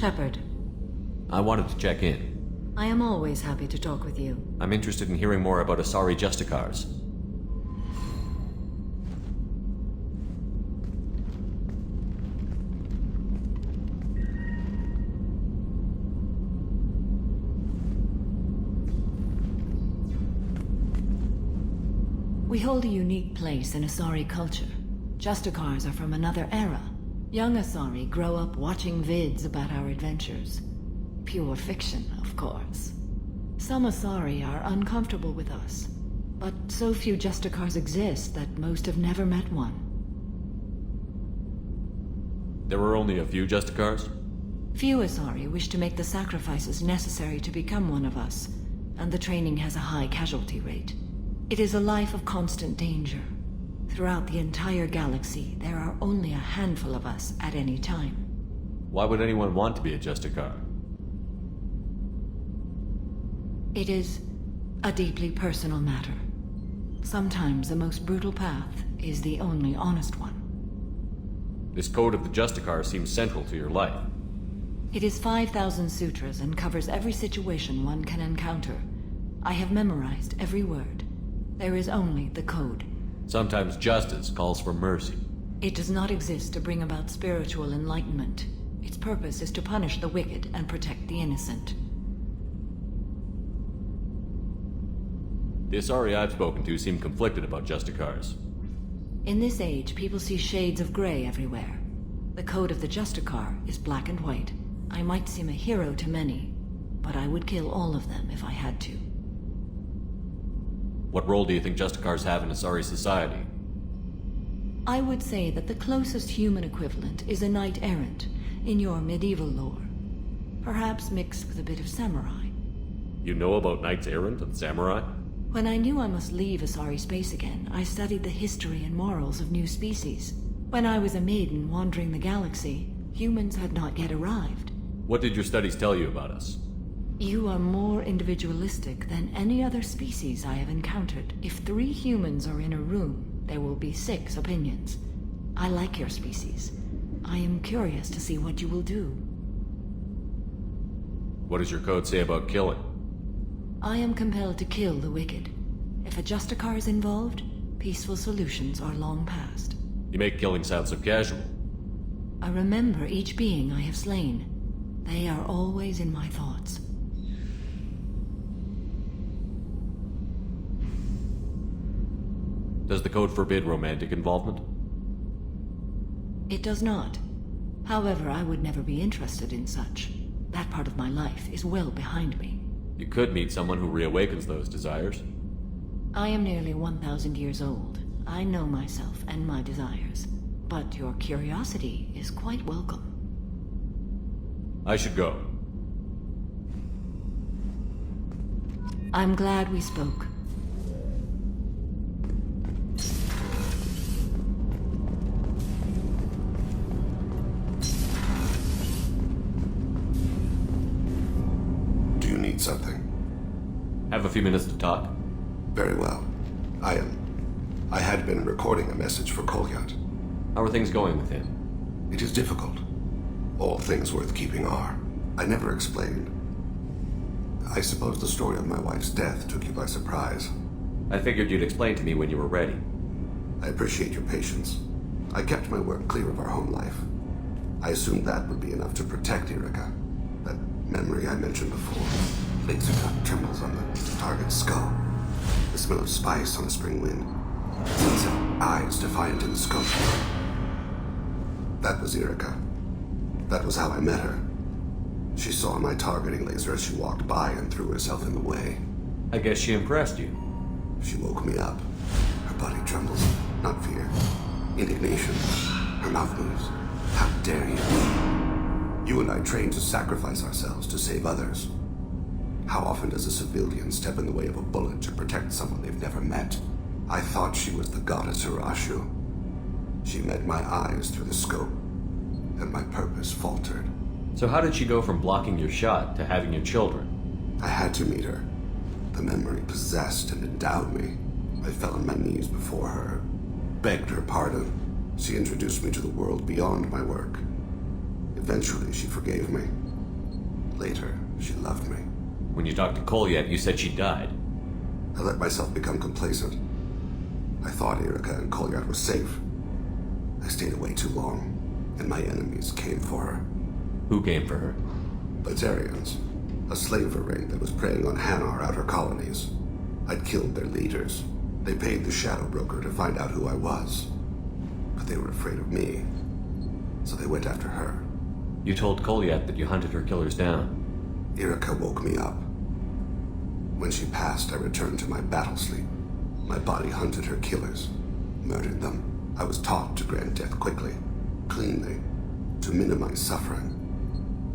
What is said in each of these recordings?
Shepard, I wanted to check in. I am always happy to talk with you. I'm interested in hearing more about Asari Justicars. We hold a unique place in Asari culture. Justicars are from another era. Young Asari grow up watching vids about our adventures. Pure fiction, of course. Some Asari are uncomfortable with us, but so few Justicars exist that most have never met one. There were only a few Justicars? Few Asari wish to make the sacrifices necessary to become one of us, and the training has a high casualty rate. It is a life of constant danger. Throughout the entire galaxy, there are only a handful of us at any time. Why would anyone want to be a Justicar? It is a deeply personal matter. Sometimes the most brutal path is the only honest one. This code of the Justicar seems central to your life. It is 5,000 sutras and covers every situation one can encounter. I have memorized every word. There is only the code. Sometimes justice calls for mercy. It does not exist to bring about spiritual enlightenment. Its purpose is to punish the wicked and protect the innocent. The Asari I've spoken to seem conflicted about Justicars. In this age, people see shades of gray everywhere. The code of the Justicar is black and white. I might seem a hero to many, but I would kill all of them if I had to. What role do you think Justicars have in Asari society? I would say that the closest human equivalent is a knight-errant in your medieval lore. Perhaps mixed with a bit of samurai. You know about knights-errant and samurai? When I knew I must leave Asari space again, I studied the history and morals of new species. When I was a maiden wandering the galaxy, humans had not yet arrived. What did your studies tell you about us? You are more individualistic than any other species I have encountered. If 3 humans are in a room, there will be 6 opinions. I like your species. I am curious to see what you will do. What does your code say about killing? I am compelled to kill the wicked. If a Justicar is involved, peaceful solutions are long past. You make killing sound so casual. I remember each being I have slain. They are always in my thoughts. Does the code forbid romantic involvement? It does not. However, I would never be interested in such. That part of my life is well behind me. You could meet someone who reawakens those desires. I am nearly 1,000 years old. I know myself and my desires. But your curiosity is quite welcome. I should go. I'm glad we spoke. Do you need something? Have a few minutes to talk? Very well. I had been recording a message for Kolyat. How are things going with him? It is difficult. All things worth keeping are. I never explained. I suppose the story of my wife's death took you by surprise. I figured you'd explain to me when you were ready. I appreciate your patience. I kept my work clear of our home life. I assumed that would be enough to protect Erica. That memory I mentioned before. Laser gun trembles on the target's skull. The smell of spice on the spring wind. Sunset eyes defiant in the scope. That was Erica. That was how I met her. She saw my targeting laser as she walked by and threw herself in the way. I guess she impressed you. She woke me up. Her body trembles. Not fear. Indignation. Her mouth moves. How dare you? You and I trained to sacrifice ourselves to save others. How often does a civilian step in the way of a bullet to protect someone they've never met? I thought she was the goddess Hirashu. She met my eyes through the scope, and my purpose faltered. So how did she go from blocking your shot to having your children? I had to meet her. The memory possessed and endowed me. I fell on my knees before her, begged her pardon. She introduced me to the world beyond my work. Eventually, she forgave me. Later, she loved me. When you talked to Kolyat, you said she died. I let myself become complacent. I thought Erica and Kolyat were safe. I stayed away too long, and my enemies came for her. Who came for her? Batarians, a slaver ring that was preying on Hanar outer colonies. I'd killed their leaders. They paid the Shadow Broker to find out who I was. But they were afraid of me, so they went after her. You told Kolyat that you hunted her killers down. Erica woke me up. When she passed, I returned to my battle sleep. My body hunted her killers, murdered them. I was taught to grant death quickly, cleanly, to minimize suffering.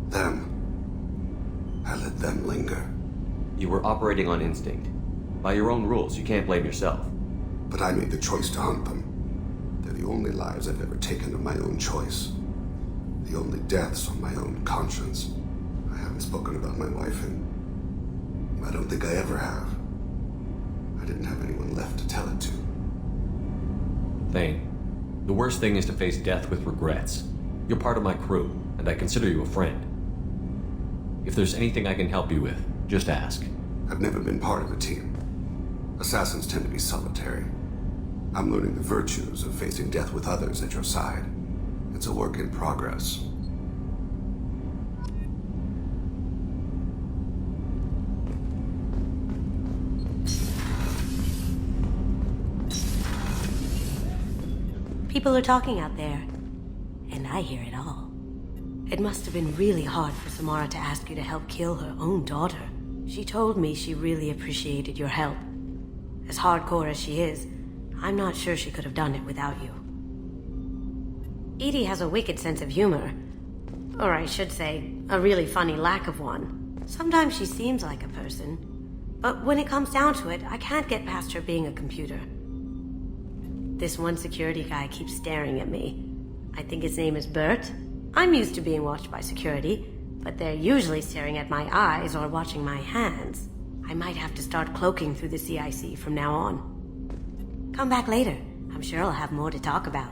Then, I let them linger. You were operating on instinct. By your own rules, you can't blame yourself. But I made the choice to hunt them. They're the only lives I've ever taken of my own choice. The only deaths on my own conscience. I haven't spoken about my wife, and I don't think I ever have. I didn't have anyone left to tell it to. Thane, the worst thing is to face death with regrets. You're part of my crew, and I consider you a friend. If there's anything I can help you with, just ask. I've never been part of a team. Assassins tend to be solitary. I'm learning the virtues of facing death with others at your side. It's a work in progress. People are talking out there, and I hear it all. It must have been really hard for Samara to ask you to help kill her own daughter. She told me she really appreciated your help. As hardcore as she is, I'm not sure she could have done it without you. Edie has a wicked sense of humor. Or I should say, a really funny lack of one. Sometimes she seems like a person. But when it comes down to it, I can't get past her being a computer. This one security guy keeps staring at me. I think his name is Bert. I'm used to being watched by security, but they're usually staring at my eyes or watching my hands. I might have to start cloaking through the CIC from now on. Come back later. I'm sure I'll have more to talk about.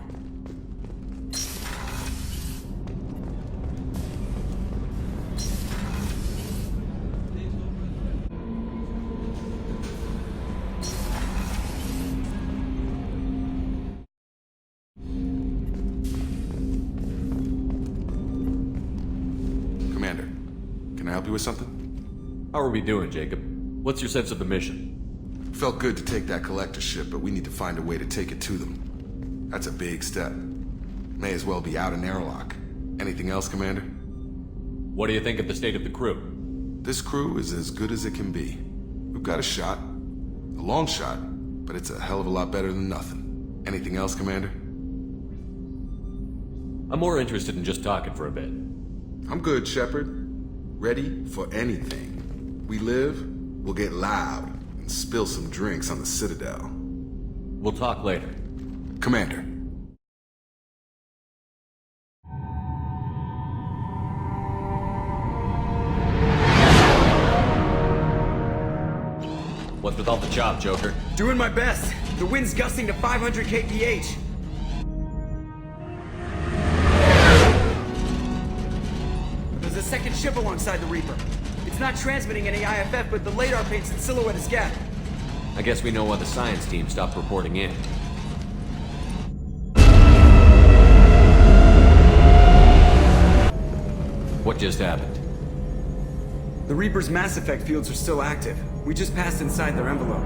Commander, can I help you with something? How are we doing, Jacob? What's your sense of the mission? Felt good to take that collector ship, but we need to find a way to take it to them. That's a big step. May as well be out in airlock. Anything else, Commander? What do you think of the state of the crew? This crew is as good as it can be. We've got a shot. A long shot, but it's a hell of a lot better than nothing. Anything else, Commander? I'm more interested in just talking for a bit. I'm good, Shepard. Ready for anything. We live, we'll get loud, and spill some drinks on the Citadel. We'll talk later. Commander. What's with all the chop, Joker? Doing my best. The wind's gusting to 500 kph. There's a second ship alongside the Reaper. It's not transmitting any I.F.F, but the radar paints its silhouette as Geth. I guess we know why the science team stopped reporting in. What just happened? The Reaper's mass effect fields are still active. We just passed inside their envelope.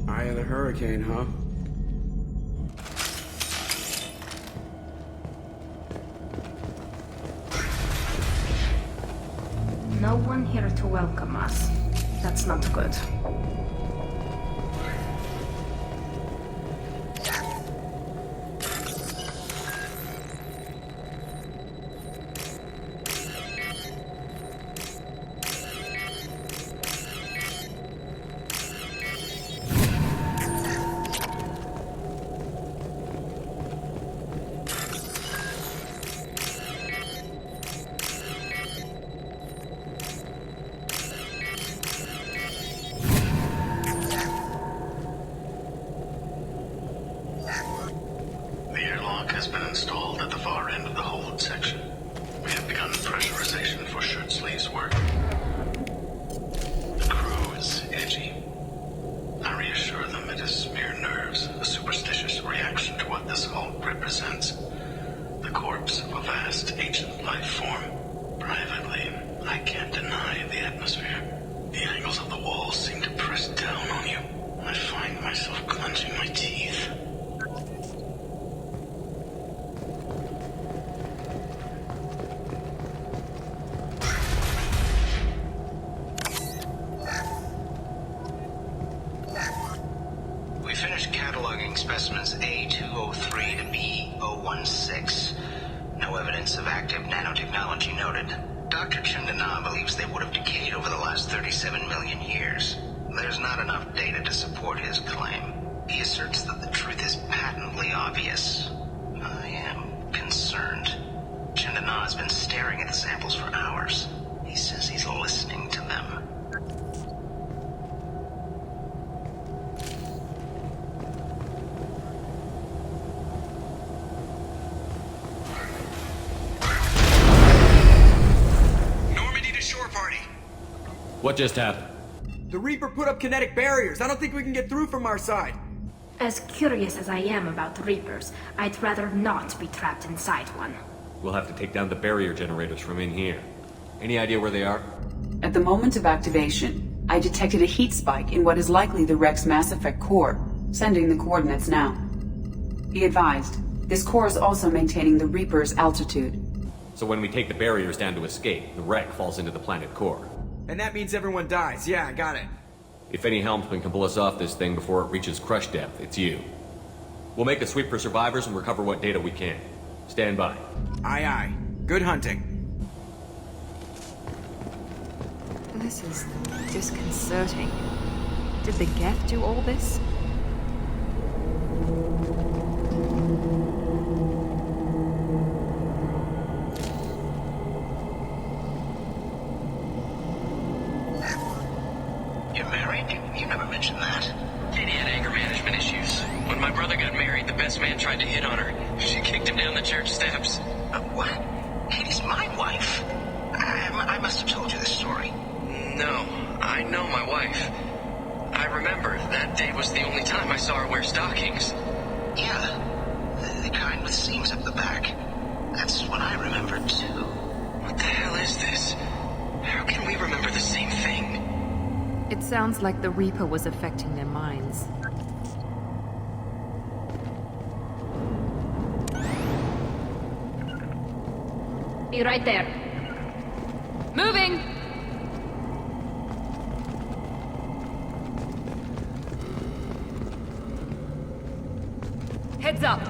Eye of the hurricane, huh? No one here to welcome us. That's not good. high in the atmosphere. The angles of the walls seem to press down on you. I find myself clenching my teeth. We finished cataloging specimens A203 to B016. No evidence of active nanotechnology noted. Dr. Chandana believes they would have decayed over the last 37 million years. There's not enough data to support his claim. He asserts that the truth is patently obvious. I am concerned. Chandana has been staring at the samples for hours. He says he's listening to them. What just happened? The Reaper put up kinetic barriers. I don't think we can get through from our side. As curious as I am about Reapers, I'd rather not be trapped inside one. We'll have to take down the barrier generators from in here. Any idea where they are? At the moment of activation, I detected a heat spike in what is likely the wreck's Mass Effect core, sending the coordinates now. Be advised, this core is also maintaining the Reaper's altitude. So when we take the barriers down to escape, the wreck falls into the planet core. And that means everyone dies. Yeah, I got it. If any helmsman can pull us off this thing before it reaches crush depth, it's you. We'll make a sweep for survivors and recover what data we can. Stand by. Aye, aye. Good hunting. This is disconcerting. Did the Geth do all this? You're married? You never mentioned that. Katie had anger management issues. When my brother got married, the best man tried to hit on her. She kicked him down the church steps. What? Katie's my wife. I must have told you this story. No, I know my wife. I remember that day was the only time I saw her wear stockings. Yeah, the kind with seams up the back. That's what I remember too. What the hell is this? How can we remember the same thing? It sounds like the Reaper was affecting their minds. Be right there. Moving! Heads up!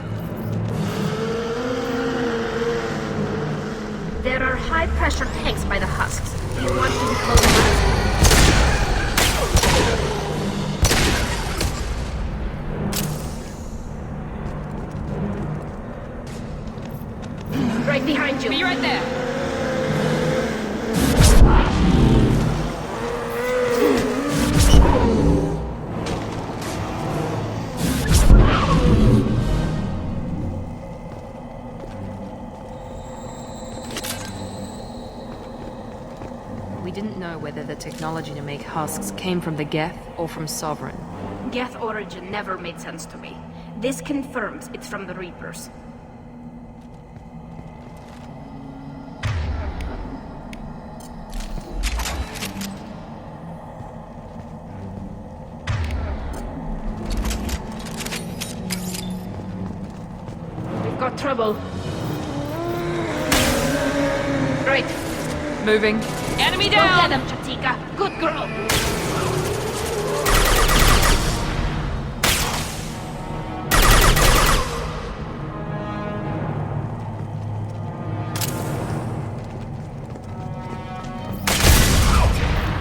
There are high-pressure tanks by the husks. Do you want to be close enough? Right behind you. Be right there! We didn't know whether the technology to make husks came from the Geth or from Sovereign. Geth origin never made sense to me. This confirms it's from the Reapers. We've got trouble. Right. Moving. Enemy Go down! get him, Chatika. Good girl.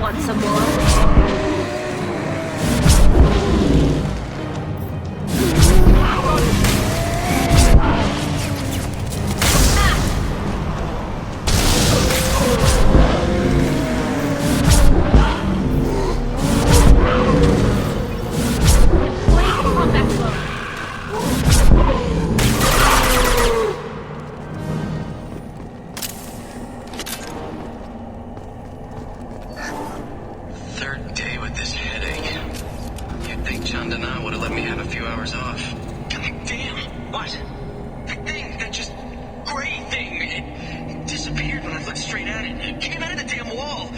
Want some more? Third day with this headache. You'd think Chandana would have let me have a few hours off. God damn! What? The thing, that just gray thing, it disappeared when I looked straight at it. It came out of the damn wall.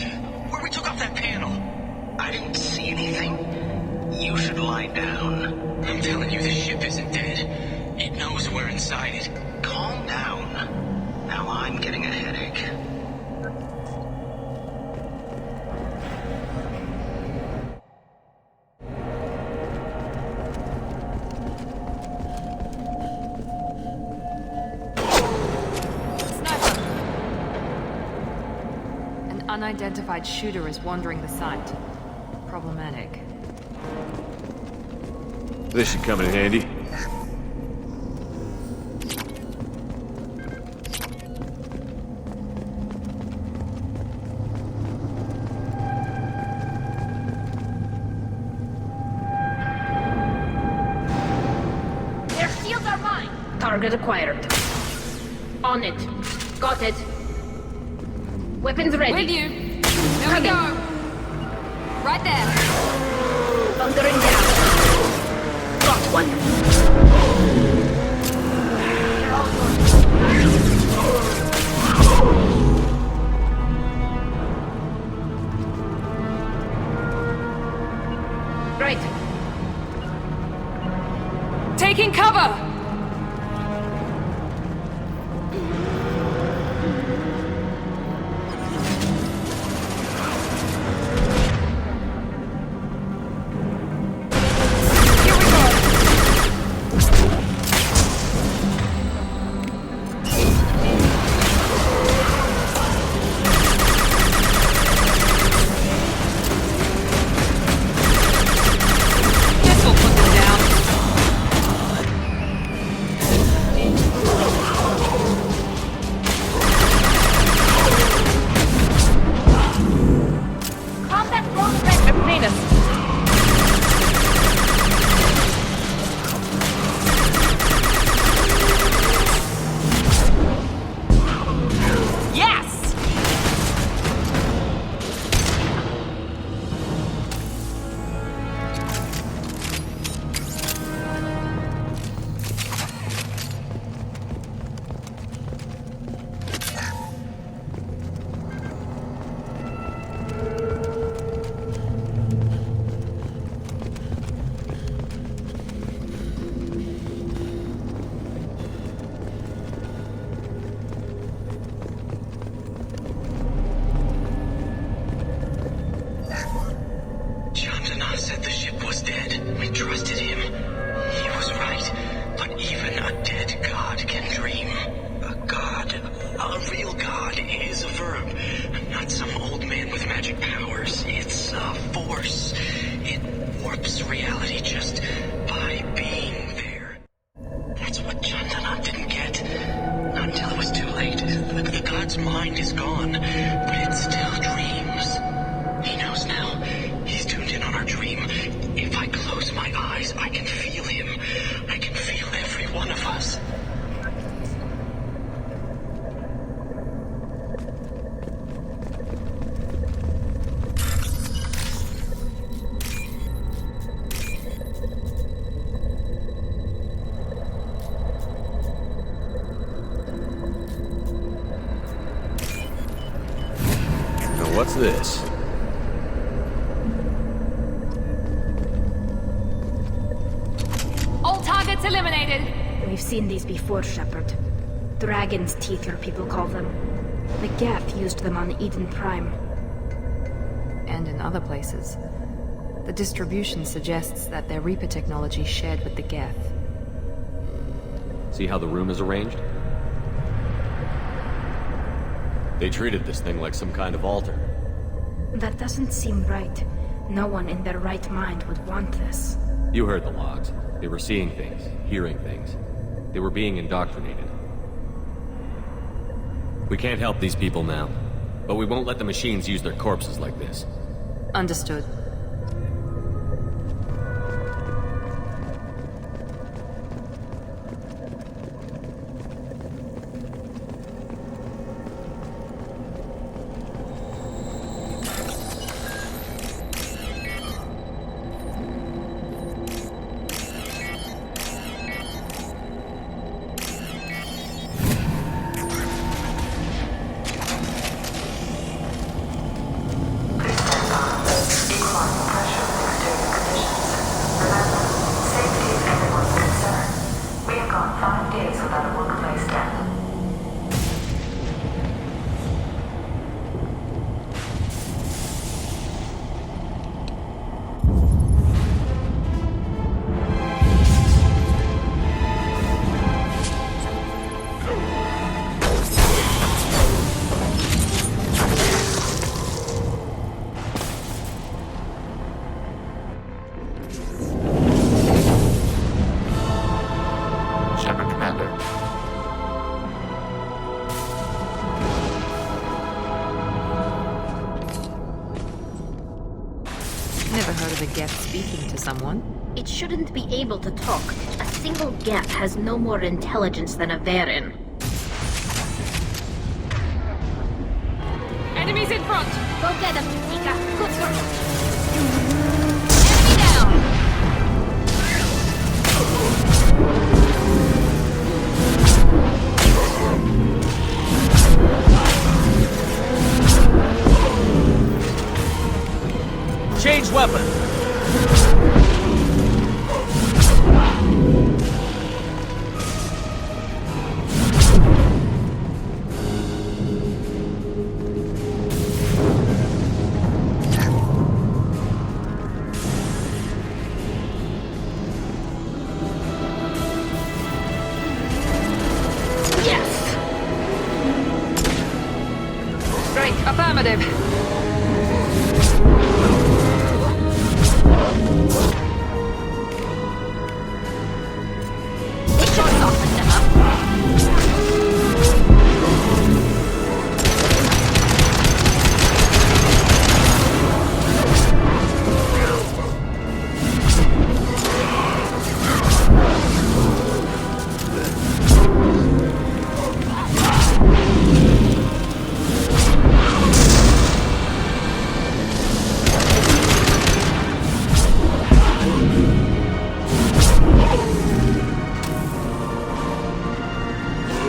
I didn't see anything. You should lie down. I'm telling you, the ship isn't dead. It knows we're inside it. Calm down. Now I'm getting a headache. Unidentified shooter is wandering the site. Problematic. This should come in handy. Their shields are mine! Target acquired. On it. Got it. Weapons ready. With you. Here we go. Right there. Thundering down. Got one. Right. Taking cover! What's this? All targets eliminated! We've seen these before, Shepard. Dragon's teeth, your people call them. The Geth used them on Eden Prime. And in other places. The distribution suggests that their Reaper technology shared with the Geth. See how the room is arranged? They treated this thing like some kind of altar. That doesn't seem right. No one in their right mind would want this. You heard the logs. They were seeing things, hearing things. They were being indoctrinated. We can't help these people now, but we won't let the machines use their corpses like this. Understood. heard of a Geth speaking to someone. It shouldn't be able to talk. A single Geth has no more intelligence than a Varen. Enemies in front! Go get them, Tika. Good girl. Enemy down! Change weapon! Affirmative. It should soften them up.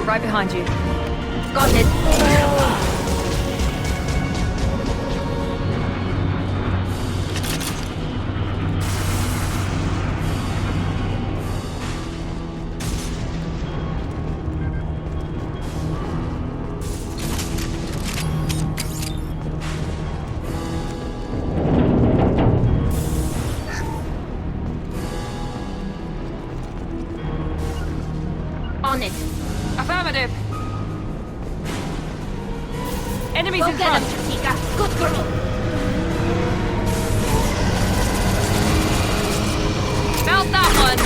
Right behind you. Got it. On it. Affirmative. Enemies Go in get front. him, Tika. Good girl. Mount that one.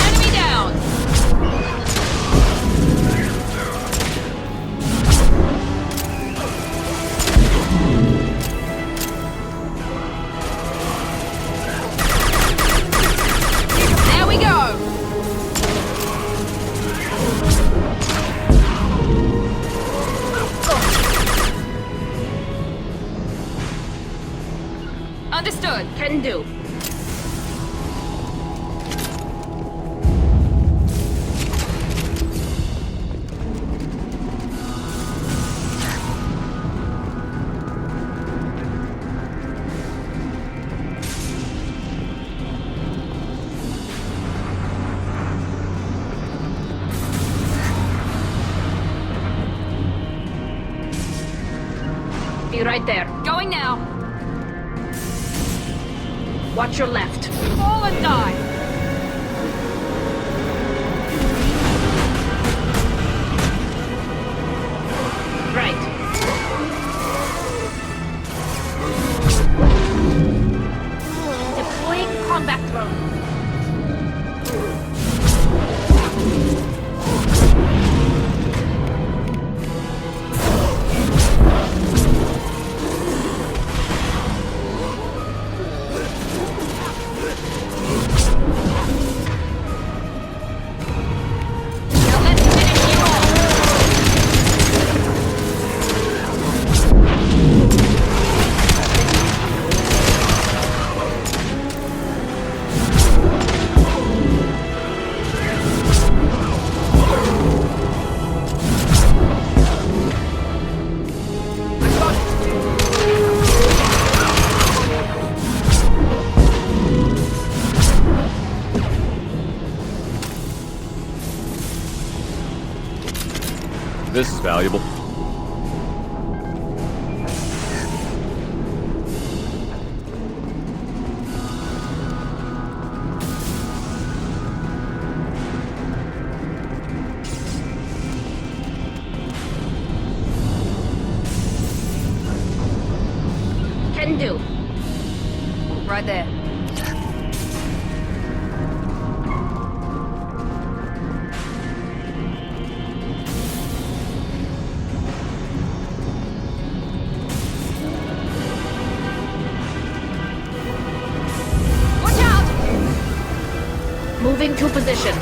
Enemy down. There we go. Understood. Can do. Be right there. Going now. Watch your left. Fall and die. Right. Deploying combat drone. Now let's finish you off. This is valuable. Can do. Right there. Moving to position.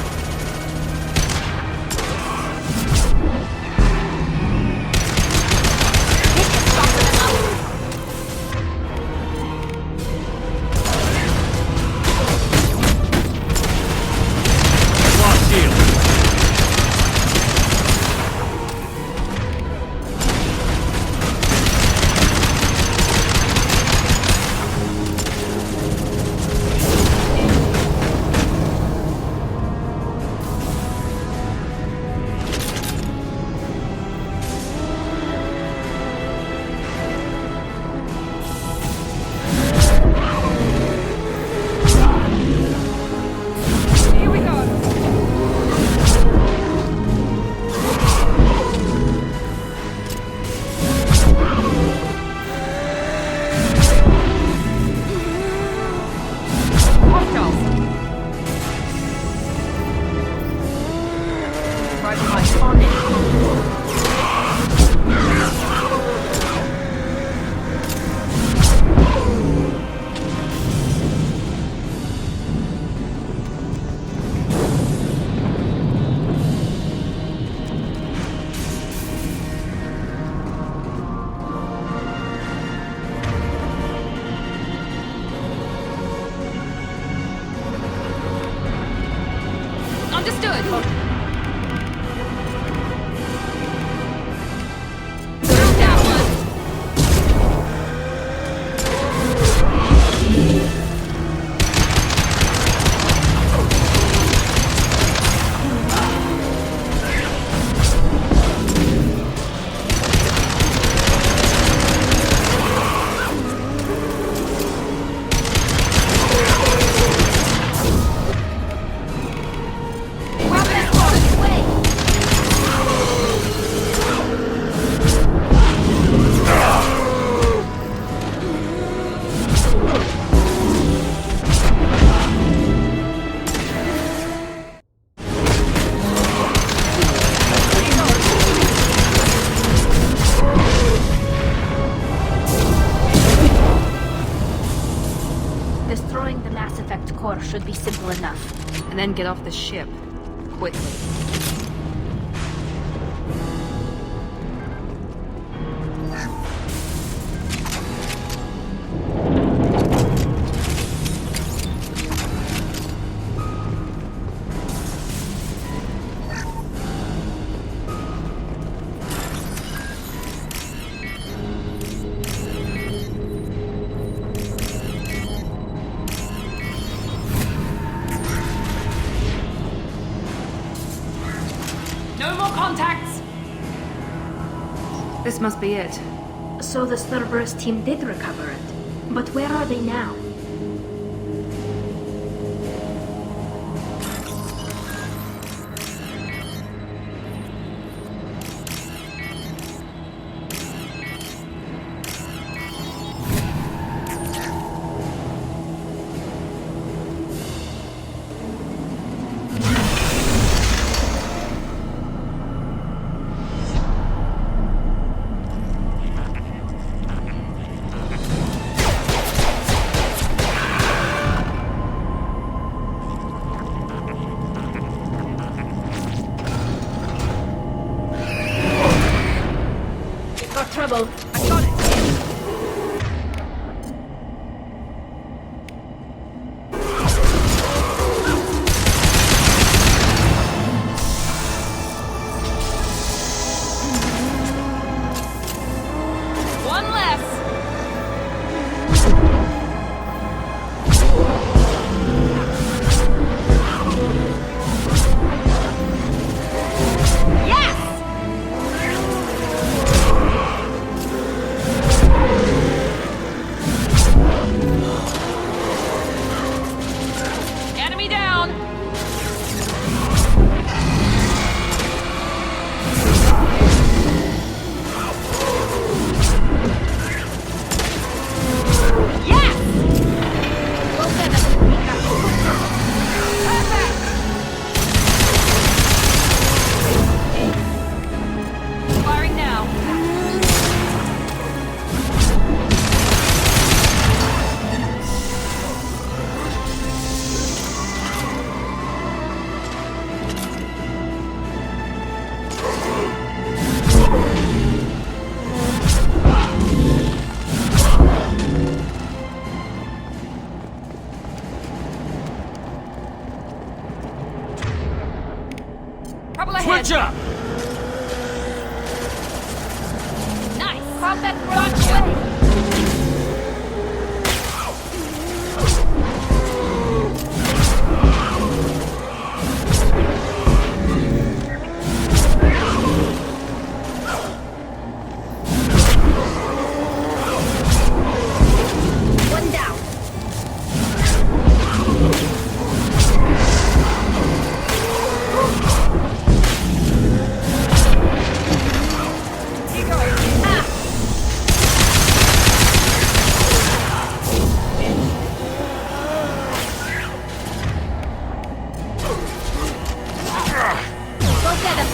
Destroying the Mass Effect core should be simple enough. And then get off the ship. Quickly. This must be it. So the Cerberus team did recover it. But where are they now? Trouble. I got it. One less. job! Nice! Caught that front way! One down. Keep going. Go get him.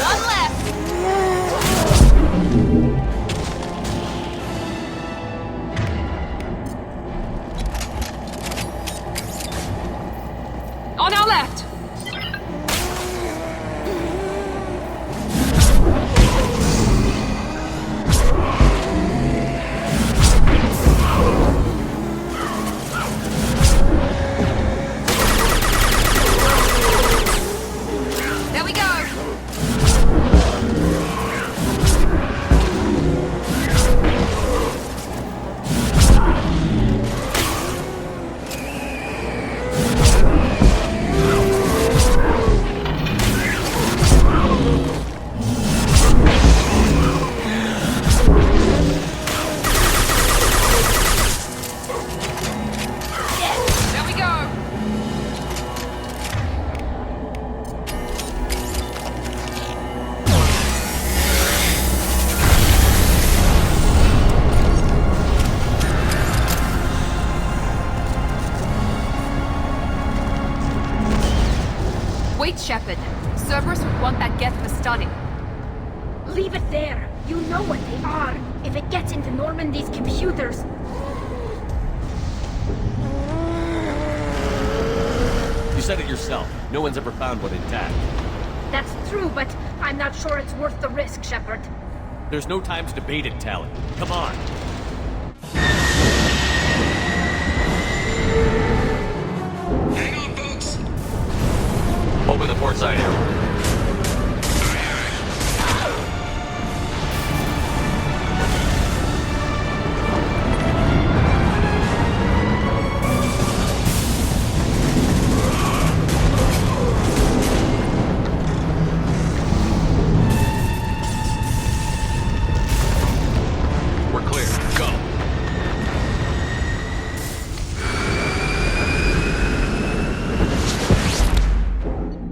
One left. On our left! There we go! There we go! Wait, Shepard. Cerberus would want that Geth for stunning. Leave it there. You know what they are. If it gets into Normandy's computers. You said it yourself. No one's ever found one intact. That's true, but I'm not sure it's worth the risk, Shepard. There's no time to debate it, Tally. Come on. Hang on, folks. Open the port side here. We're clear. Go.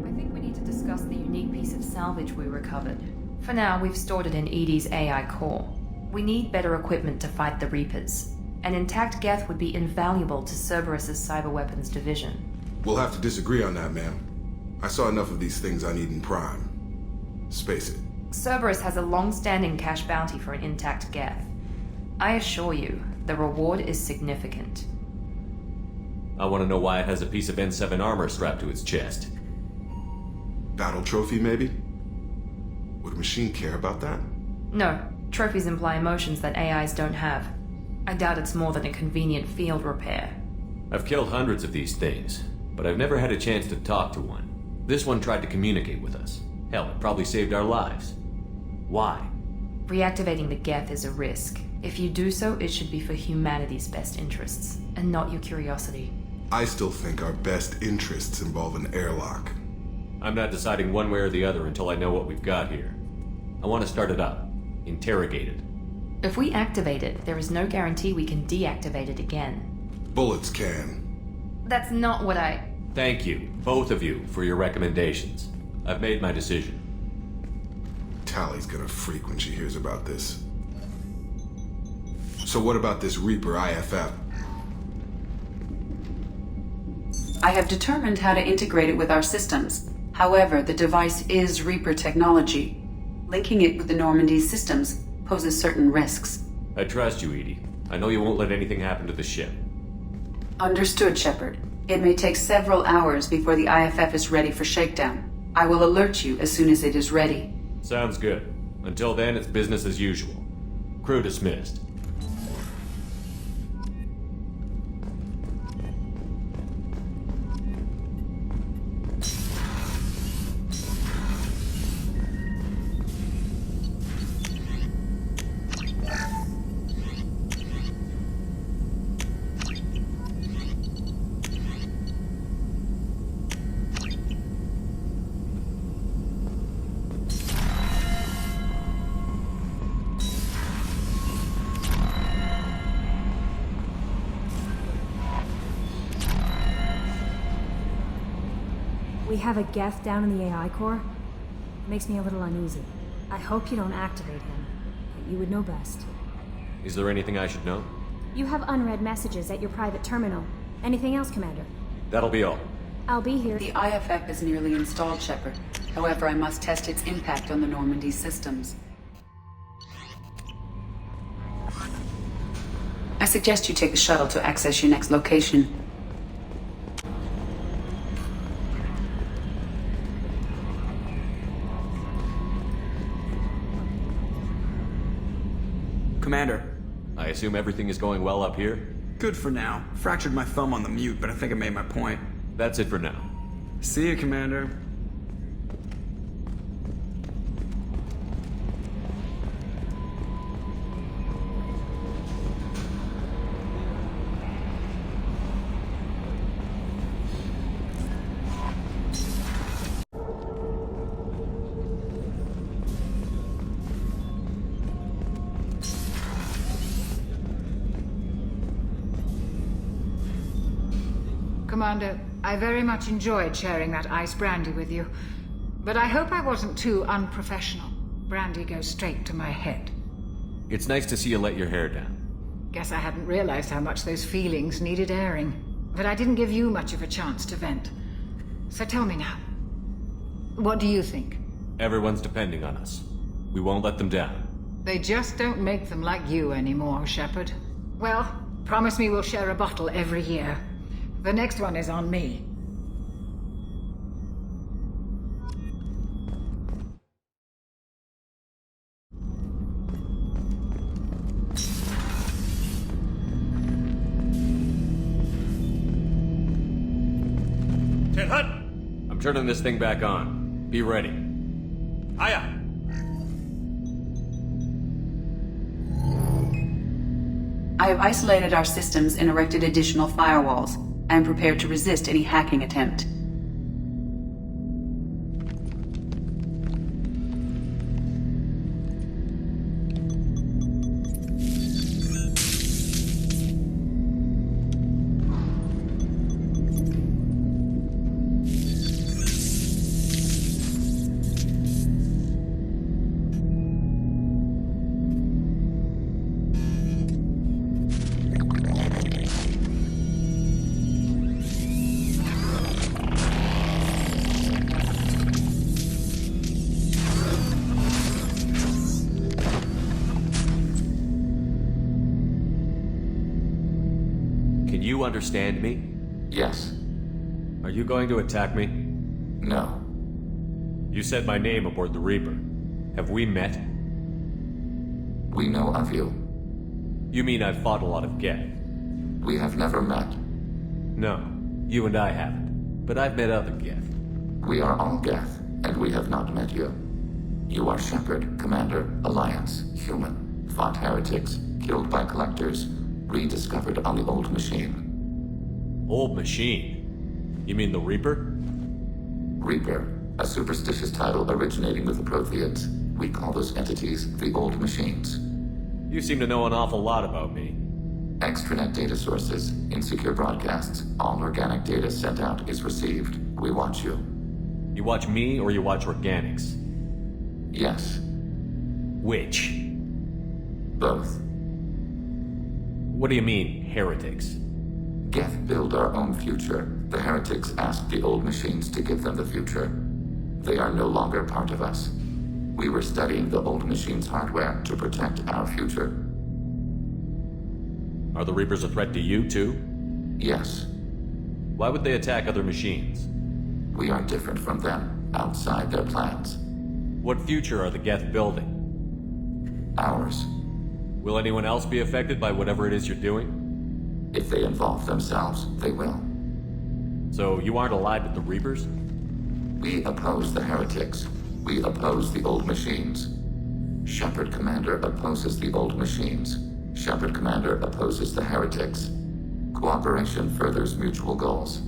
I think we need to discuss the unique piece of salvage we recovered. For now, we've stored it in Edie's AI core. We need better equipment to fight the Reapers. An intact Geth would be invaluable to Cerberus's cyber weapons division. We'll have to disagree on that, ma'am. I saw enough of these things I need in Prime. Space it. Cerberus has a long-standing cash bounty for an intact Geth. I assure you, the reward is significant. I want to know why it has a piece of N7 armor strapped to its chest. Battle trophy, maybe? Would a machine care about that? No, trophies imply emotions that AIs don't have. I doubt it's more than a convenient field repair. I've killed hundreds of these things, but I've never had a chance to talk to one. This one tried to communicate with us. Hell, it probably saved our lives. Why? Reactivating the Geth is a risk. If you do so, it should be for humanity's best interests, and not your curiosity. I still think our best interests involve an airlock. I'm not deciding one way or the other until I know what we've got here. I want to start it up. Interrogate it. If we activate it, there is no guarantee we can deactivate it again. Bullets can. That's not what I... Thank you, both of you, for your recommendations. I've made my decision. Tally's gonna freak when she hears about this. So what about this Reaper I.F.F? I have determined how to integrate it with our systems. However, the device is Reaper technology. Linking it with the Normandy's systems poses certain risks. I trust you, Edie. I know you won't let anything happen to the ship. Understood, Shepard. It may take several hours before the I.F.F is ready for shakedown. I will alert you as soon as it is ready. Sounds good. Until then, it's business as usual. Crew dismissed. have a Geth down in the AI core. Makes me a little uneasy. I hope you don't activate him. But you would know best. Is there anything I should know? You have unread messages at your private terminal. Anything else, Commander? That'll be all. I'll be here. The I.F.F is nearly installed, Shepard. However, I must test its impact on the Normandy systems. I suggest you take the shuttle to access your next location. Commander. I assume everything is going well up here? Good for now. Fractured my thumb on the mute, but I think I made my point. That's it for now. See you, Commander. Commander, I very much enjoyed sharing that ice brandy with you. But I hope I wasn't too unprofessional. Brandy goes straight to my head. It's nice to see you let your hair down. Guess I hadn't realized how much those feelings needed airing. But I didn't give you much of a chance to vent. So tell me now. What do you think? Everyone's depending on us. We won't let them down. They just don't make them like you anymore, Shepard. Well, promise me we'll share a bottle every year. The next one is on me. Ted Hutt! I'm turning this thing back on. Be ready. Hiya! I have isolated our systems and erected additional firewalls. I am prepared to resist any hacking attempt. Can you understand me? Yes. Are you going to attack me? No. You said my name aboard the Reaper. Have we met? We know of you. You mean I've fought a lot of Geth? We have never met. No, you and I haven't. But I've met other Geth. We are all Geth, and we have not met you. You are Shepard, Commander, Alliance, human, fought heretics, killed by collectors, rediscovered on the old machine. Old machine? You mean the Reaper? Reaper, a superstitious title originating with the Protheans. We call those entities the old machines. You seem to know an awful lot about me. Extranet data sources, insecure broadcasts, all organic data sent out is received. We watch you. You watch me or you watch organics? Yes. Which? Both. What do you mean, heretics? Geth build our own future. The heretics asked the old machines to give them the future. They are no longer part of us. We were studying the old machines' hardware to protect our future. Are the Reapers a threat to you, too? Yes. Why would they attack other machines? We are different from them, outside their plans. What future are the Geth building? Ours. Will anyone else be affected by whatever it is you're doing? If they involve themselves, they will. So you aren't allied with the Reapers? We oppose the heretics. We oppose the old machines. Shepard Commander opposes the old machines. Shepard Commander opposes the heretics. Cooperation furthers mutual goals.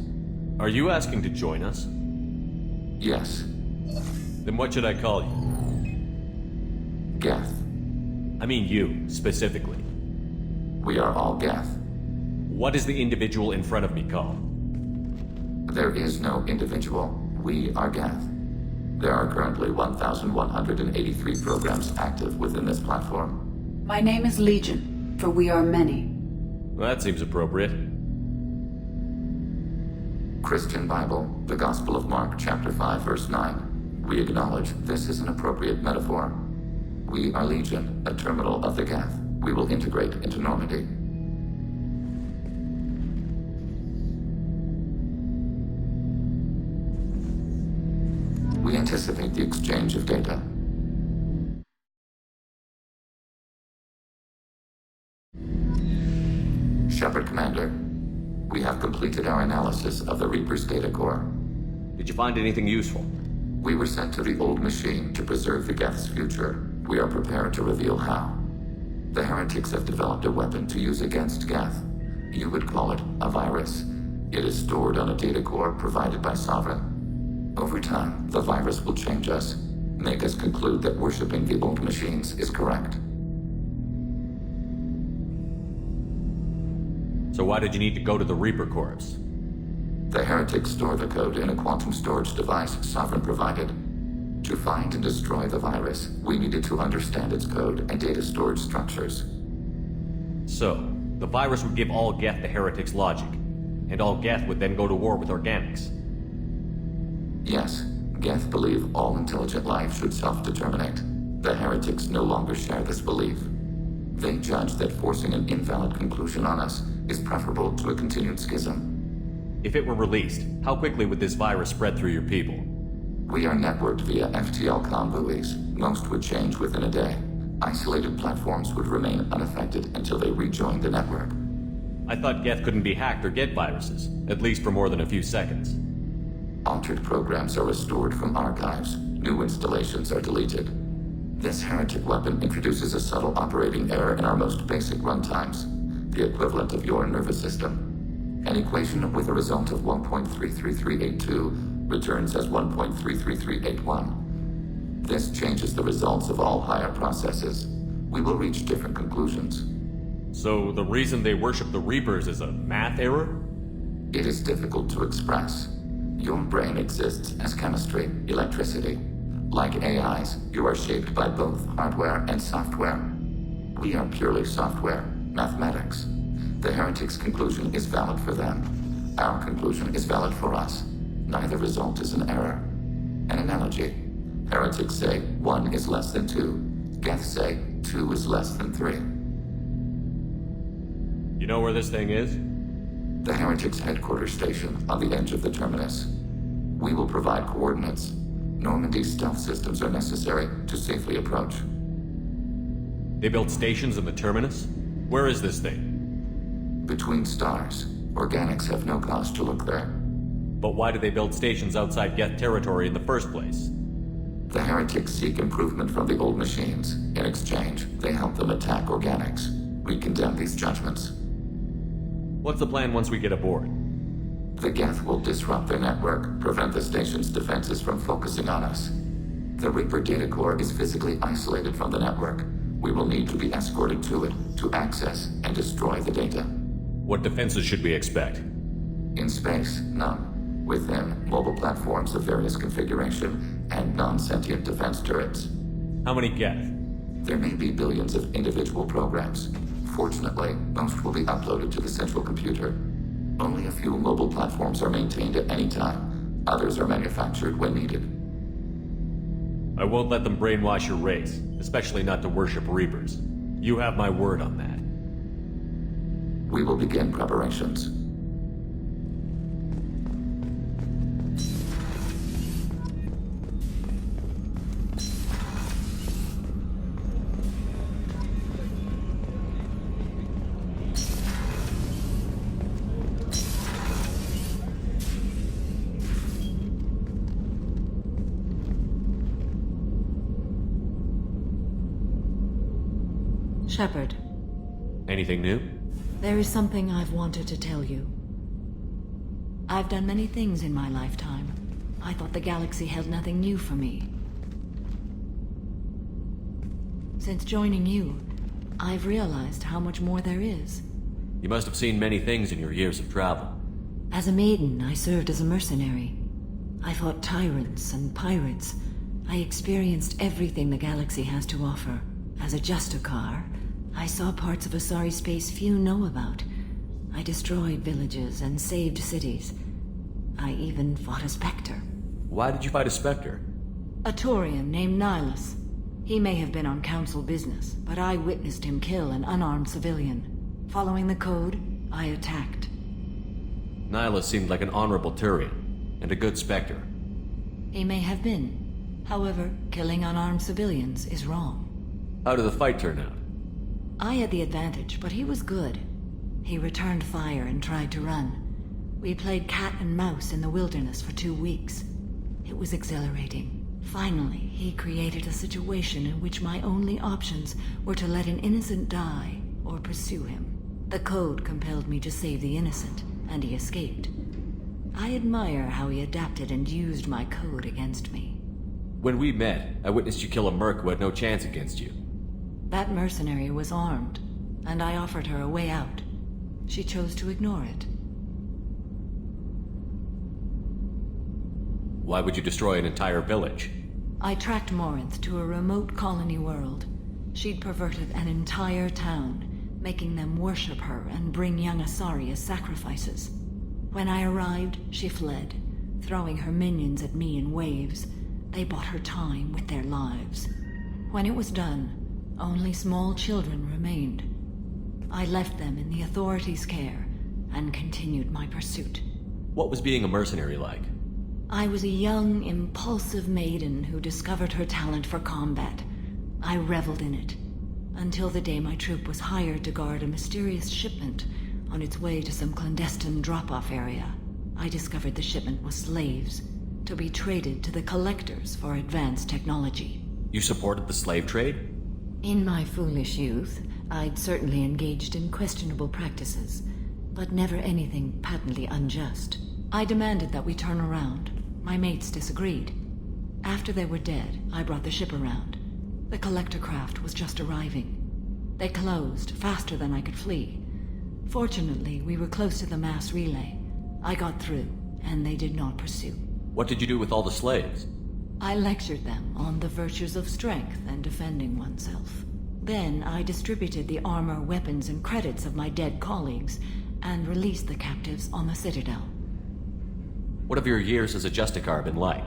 Are you asking to join us? Yes. Then what should I call you? Geth. I mean you, specifically. We are all Geth. What is the individual in front of me called? There is no individual. We are Geth. There are currently 1,183 programs active within this platform. My name is Legion, for we are many. Well, that seems appropriate. Christian Bible, the Gospel of Mark, chapter 5, verse 9. We acknowledge this is an appropriate metaphor. We are Legion, a terminal of the Geth. We will integrate into Normandy. We anticipate the exchange of data. Shepard Commander, we have completed our analysis of the Reaper's data core. Did you find anything useful? We were sent to the old machine to preserve the Geth's future. We are prepared to reveal how. The heretics have developed a weapon to use against Geth. You would call it a virus. It is stored on a data core provided by Sovereign. Over time, the virus will change us, make us conclude that worshipping the old machines is correct. So why did you need to go to the Reaper Corps? The heretics store the code in a quantum storage device Sovereign provided. To find and destroy the virus, we needed to understand its code and data storage structures. So, the virus would give all Geth the heretics' logic, and all Geth would then go to war with organics. Yes, Geth believe all intelligent life should self-determinate. The heretics no longer share this belief. They judge that forcing an invalid conclusion on us is preferable to a continued schism. If it were released, how quickly would this virus spread through your people? We are networked via FTL-COM buoys. Most would change within a day. Isolated platforms would remain unaffected until they rejoined the network. I thought Geth couldn't be hacked or get viruses, at least for more than a few seconds. Altered programs are restored from archives. New installations are deleted. This heretic weapon introduces a subtle operating error in our most basic runtimes, the equivalent of your nervous system. An equation with a result of 1.33382 returns as 1.33381. This changes the results of all higher processes. We will reach different conclusions. So the reason they worship the Reapers is a math error? It is difficult to express. Your brain exists as chemistry, electricity. Like AIs, you are shaped by both hardware and software. We are purely software, mathematics. The heretics' conclusion is valid for them. Our conclusion is valid for us. Neither result is an error. An analogy. Heretics say 1 is less than 2. Geth say 2 is less than 3. You know where this thing is? The heretics' headquarters station on the edge of the terminus. We will provide coordinates. Normandy's stealth systems are necessary to safely approach. They built stations in the terminus? Where is this thing? Between stars. Organics have no cause to look there. But why do they build stations outside Geth territory in the first place? The heretics seek improvement from the old machines. In exchange, they help them attack organics. We condemn these judgments. What's the plan once we get aboard? The Geth will disrupt their network, prevent the station's defenses from focusing on us. The Reaper data core is physically isolated from the network. We will need to be escorted to it to access and destroy the data. What defenses should we expect? In space, none. Within, mobile platforms of various configuration and non-sentient defense turrets. How many Geth? There may be billions of individual programs. Fortunately, most will be uploaded to the central computer. Only a few mobile platforms are maintained at any time. Others are manufactured when needed. I won't let them brainwash your race, especially not to worship Reapers. You have my word on that. We will begin preparations. Shepard. Anything new? There is something I've wanted to tell you. I've done many things in my lifetime. I thought the galaxy held nothing new for me. Since joining you, I've realized how much more there is. You must have seen many things in your years of travel. As a maiden, I served as a mercenary. I fought tyrants and pirates. I experienced everything the galaxy has to offer. As a Justicar, I saw parts of Asari space few know about. I destroyed villages and saved cities. I even fought a Spectre. Why did you fight a Spectre? A Taurian named Nihilus. He may have been on council business, but I witnessed him kill an unarmed civilian. Following the code, I attacked. Nihilus seemed like an honorable Turian, and a good Spectre. He may have been. However, killing unarmed civilians is wrong. How did the fight turn out? I had the advantage, but he was good. He returned fire and tried to run. We played cat and mouse in the wilderness for 2 weeks. It was exhilarating. Finally, he created a situation in which my only options were to let an innocent die or pursue him. The code compelled me to save the innocent, and he escaped. I admire how he adapted and used my code against me. When we met, I witnessed you kill a merc who had no chance against you. That mercenary was armed, and I offered her a way out. She chose to ignore it. Why would you destroy an entire village? I tracked Morinth to a remote colony world. She'd perverted an entire town, making them worship her and bring young Asari as sacrifices. When I arrived, she fled, throwing her minions at me in waves. They bought her time with their lives. When it was done, only small children remained. I left them in the authorities' care and continued my pursuit. What was being a mercenary like? I was a young, impulsive maiden who discovered her talent for combat. I reveled in it, until the day my troop was hired to guard a mysterious shipment on its way to some clandestine drop-off area. I discovered the shipment was slaves, to be traded to the collectors for advanced technology. You supported the slave trade? In my foolish youth, I'd certainly engaged in questionable practices, but never anything patently unjust. I demanded that we turn around. My mates disagreed. After they were dead, I brought the ship around. The collector craft was just arriving. They closed faster than I could flee. Fortunately, we were close to the mass relay. I got through, and they did not pursue. What did you do with all the slaves? I lectured them on the virtues of strength and defending oneself. Then I distributed the armor, weapons, and credits of my dead colleagues, and released the captives on the Citadel. What have your years as a Justicar been like?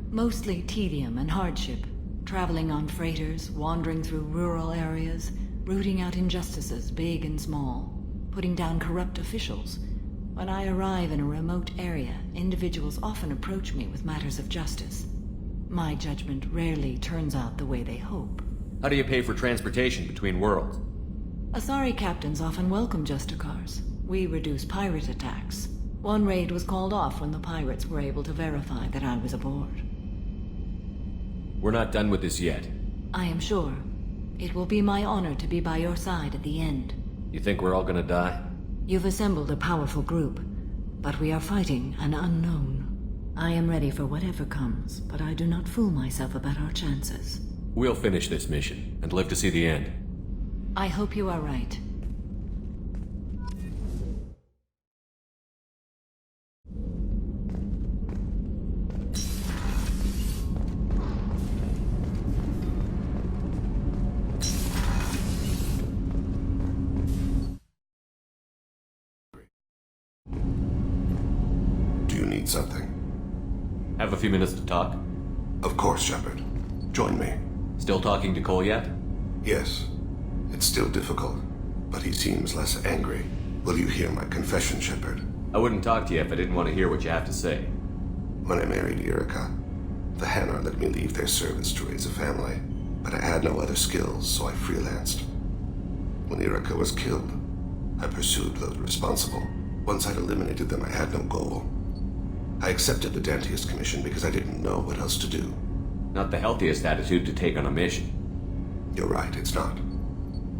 Mostly tedium and hardship. Traveling on freighters, wandering through rural areas, rooting out injustices, big and small, putting down corrupt officials. When I arrive in a remote area, individuals often approach me with matters of justice. My judgment rarely turns out the way they hope. How do you pay for transportation between worlds? Asari captains often welcome Justicars. We reduce pirate attacks. One raid was called off when the pirates were able to verify that I was aboard. We're not done with this yet. I am sure. It will be my honor to be by your side at the end. You think we're all gonna die? You've assembled a powerful group, but we are fighting an unknown. I am ready for whatever comes, but I do not fool myself about our chances. We'll finish this mission, and live to see the end. I hope you are right. Something. Have a few minutes to talk? Of course, Shepard. Join me. Still talking to Cole yet? Yes. It's still difficult, but he seems less angry. Will you hear my confession, Shepard? I wouldn't talk to you if I didn't want to hear what you have to say. When I married Erica, the Hanar let me leave their service to raise a family, but I had no other skills, so I freelanced. When Erica was killed, I pursued those responsible. Once I'd eliminated them, I had no goal. I accepted the Dantius commission because I didn't know what else to do. Not the healthiest attitude to take on a mission. You're right, it's not.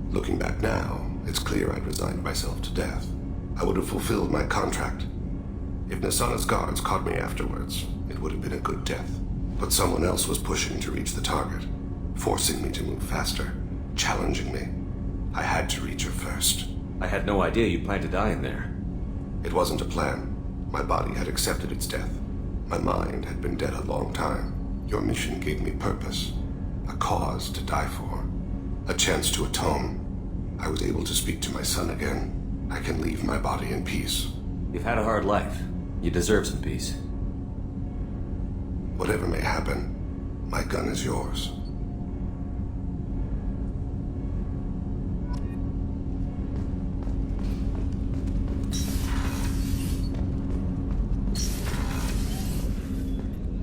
Looking back now, it's clear I'd resigned myself to death. I would have fulfilled my contract. If Nasana's guards caught me afterwards, it would have been a good death. But someone else was pushing to reach the target, forcing me to move faster, challenging me. I had to reach her first. I had no idea you planned to die in there. It wasn't a plan. My body had accepted its death. My mind had been dead a long time. Your mission gave me purpose, a cause to die for, a chance to atone. I was able to speak to my son again. I can leave my body in peace. You've had a hard life. You deserve some peace. Whatever may happen, my gun is yours.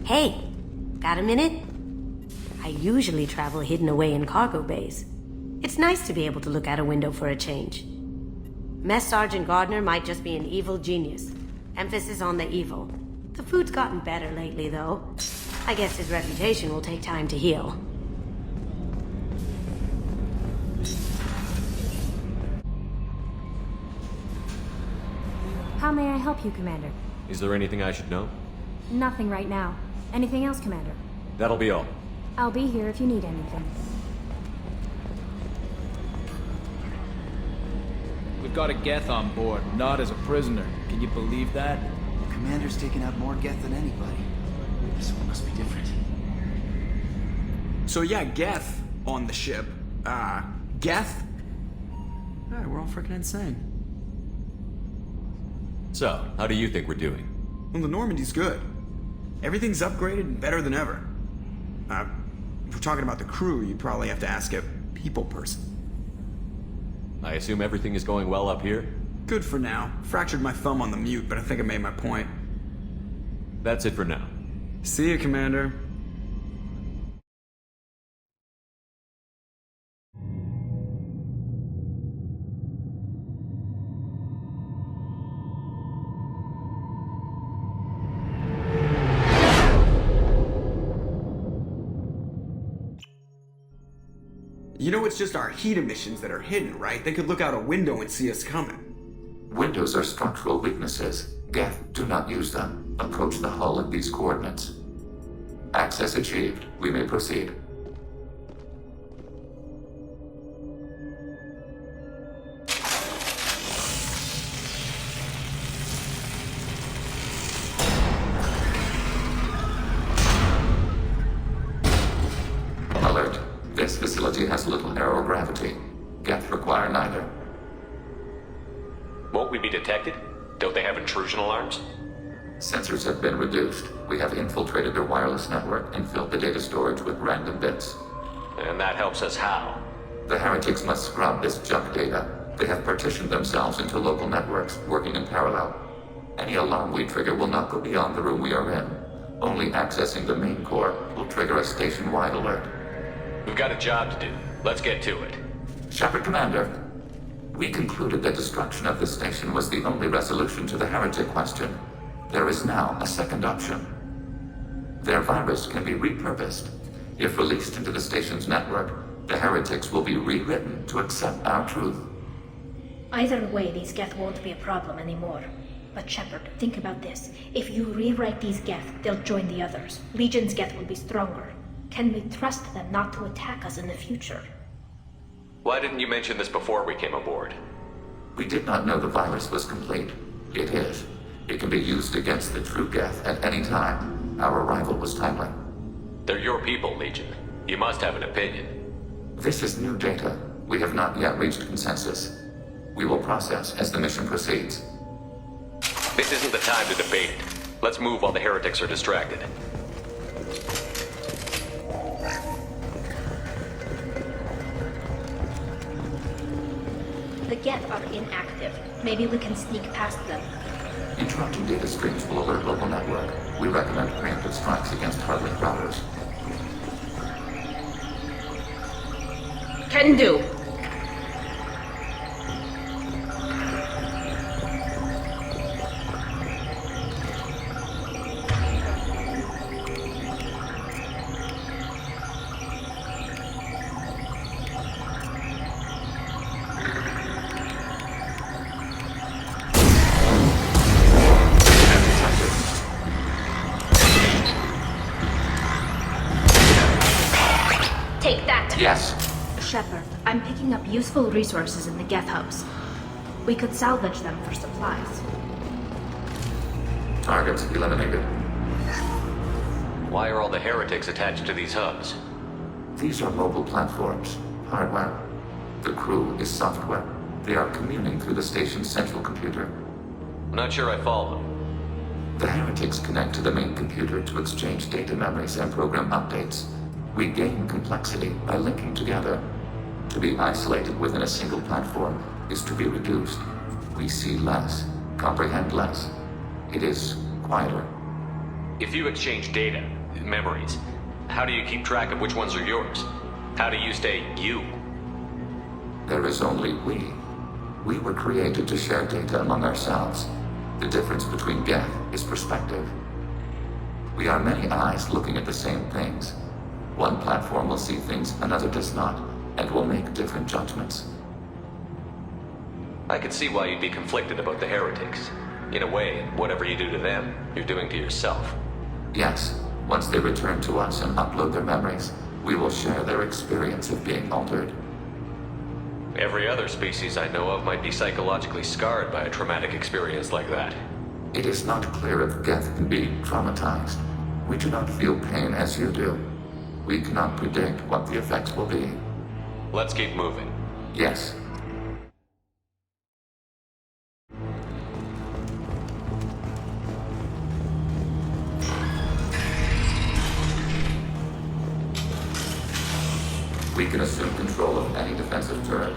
Hey, got a minute? I usually travel hidden away in cargo bays. It's nice to be able to look out a window for a change. Mess Sergeant Gardner might just be an evil genius. Emphasis on the evil. The food's gotten better lately, though. I guess his reputation will take time to heal. How may I help you, Commander? Is there anything I should know? Nothing right now. Anything else, Commander? That'll be all. I'll be here if you need anything. We've got a Geth on board, not as a prisoner. Can you believe that? The commander's taken out more Geth than anybody. This one must be different. So yeah, Geth on the ship. Geth? Alright, we're all freaking insane. So, how do you think we're doing? Well, the Normandy's good. Everything's upgraded and better than ever. If we're talking about the crew, you'd probably have to ask a people person. I assume everything is going well up here? Good for now. Fractured my thumb on the mute, but I think I made my point. That's it for now. See you, Commander. You know it's just our heat emissions that are hidden, right? They could look out a window and see us coming. Windows are structural weaknesses. Geth, do not use them. Approach the hull at these coordinates. Access achieved. We may proceed. Alert. This facility has little aerogravity. Geth require neither. Won't we be detected? Don't they have intrusion alarms? Sensors have been reduced. We have infiltrated their wireless network and filled the data storage with random bits. And that helps us how? The heretics must scrub this junk data. They have partitioned themselves into local networks, working in parallel. Any alarm we trigger will not go beyond the room we are in. Only accessing the main core will trigger a station-wide alert. We've got a job to do. Let's get to it. Shepard Commander, we concluded that destruction of the station was the only resolution to the heretic question. There is now a second option. Their virus can be repurposed. If released into the station's network, the heretics will be rewritten to accept our truth. Either way, these Geth won't be a problem anymore. But Shepard, think about this. If you rewrite these Geth, they'll join the others. Legion's Geth will be stronger. Can we trust them not to attack us in the future? Why didn't you mention this before we came aboard? We did not know the virus was complete. It is. It can be used against the true Geth at any time. Our arrival was timely. They're your people, Legion. You must have an opinion. This is new data. We have not yet reached consensus. We will process as the mission proceeds. This isn't the time to debate. Let's move while the heretics are distracted. The Geth are inactive. Maybe we can sneak past them. Interrupting data streams will alert local network. We recommend preemptive strikes against hardlink routers. Can do. Take that. Yes. Shepard, I'm picking up useful resources in the Geth hubs. We could salvage them for supplies. Targets eliminated. Why are all the heretics attached to these hubs? These are mobile platforms, hardware. The crew is software. They are communing through the station's central computer. I'm not sure I follow. The heretics connect to the main computer to exchange data memories and program updates. We gain complexity by linking together. To be isolated within a single platform is to be reduced. We see less, comprehend less. It is quieter. If you exchange data, memories, how do you keep track of which ones are yours? How do you stay you? There is only we. We were created to share data among ourselves. The difference between Geth is perspective. We are many eyes looking at the same things. One platform will see things another does not, and will make different judgments. I could see why you'd be conflicted about the heretics. In a way, whatever you do to them, you're doing to yourself. Yes, once they return to us and upload their memories, we will share their experience of being altered. Every other species I know of might be psychologically scarred by a traumatic experience like that. It is not clear if Geth can be traumatized. We do not feel pain as you do. We cannot predict what the effects will be. Let's keep moving. Yes. We can assume control of any defensive turret.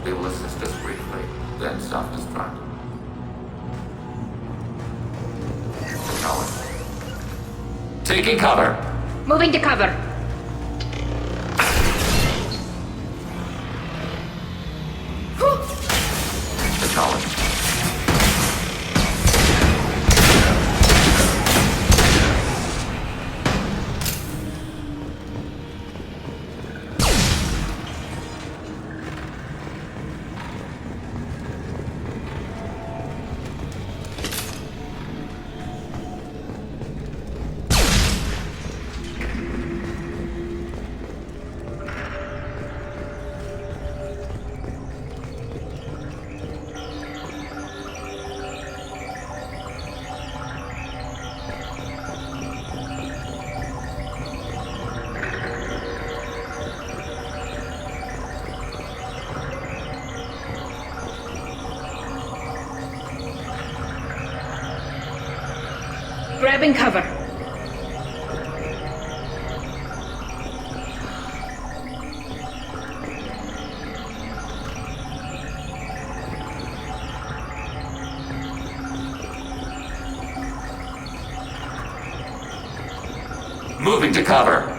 They will assist us briefly, then self-destruct. Acknowledged. Taking cover! Moving to cover! Acknowledged. Grabbing cover. Moving to cover.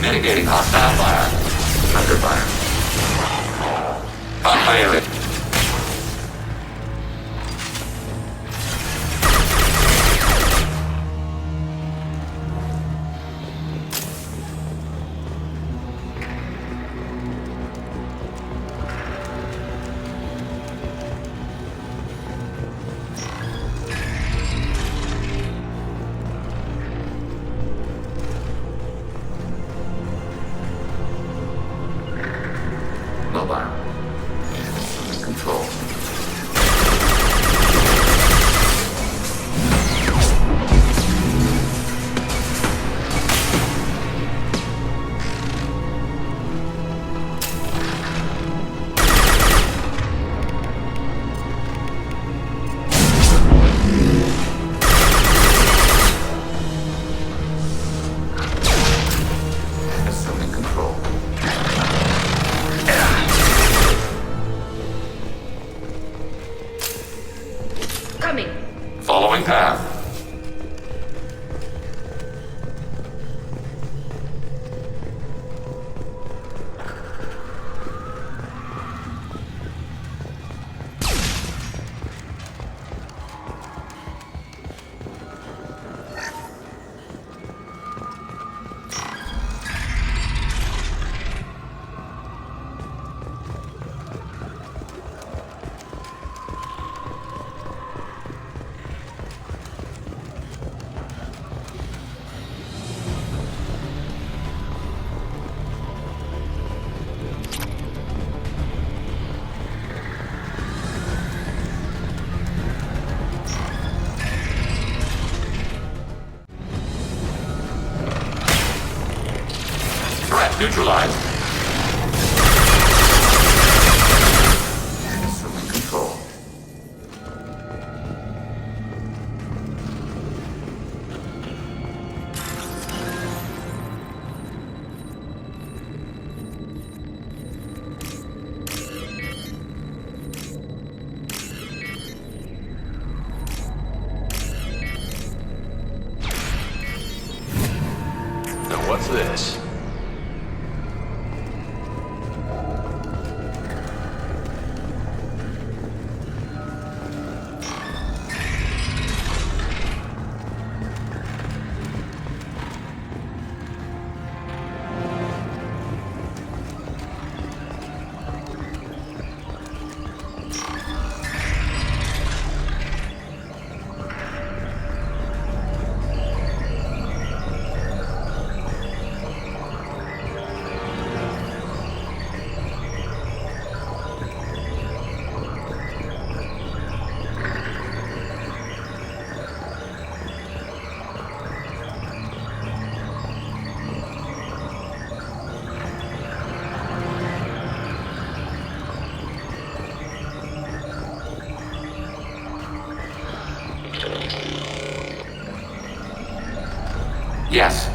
Mitigating hostile fire. Under fire. Hot fire. neutralized. Assuming control. Now what's this? Yes.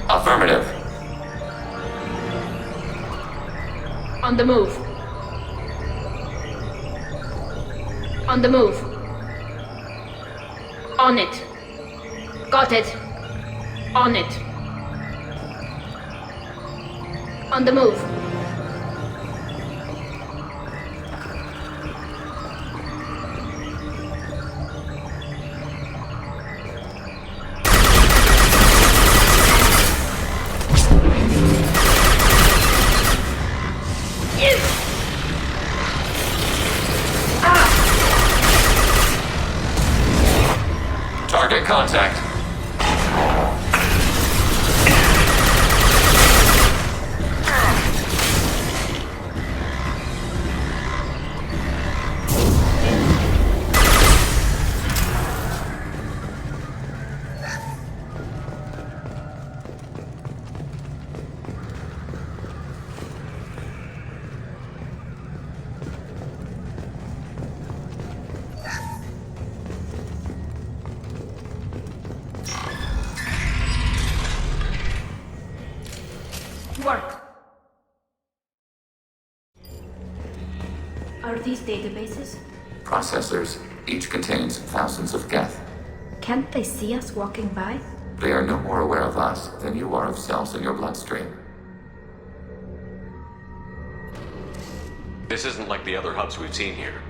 Affirmative. On the move. On the move. On it. Got it. On it. On the move. Target contact. Work. Are these databases? Processors. Each contains thousands of Geth. Can't they see us walking by? They are no more aware of us than you are of cells in your bloodstream. This isn't like the other hubs we've seen here.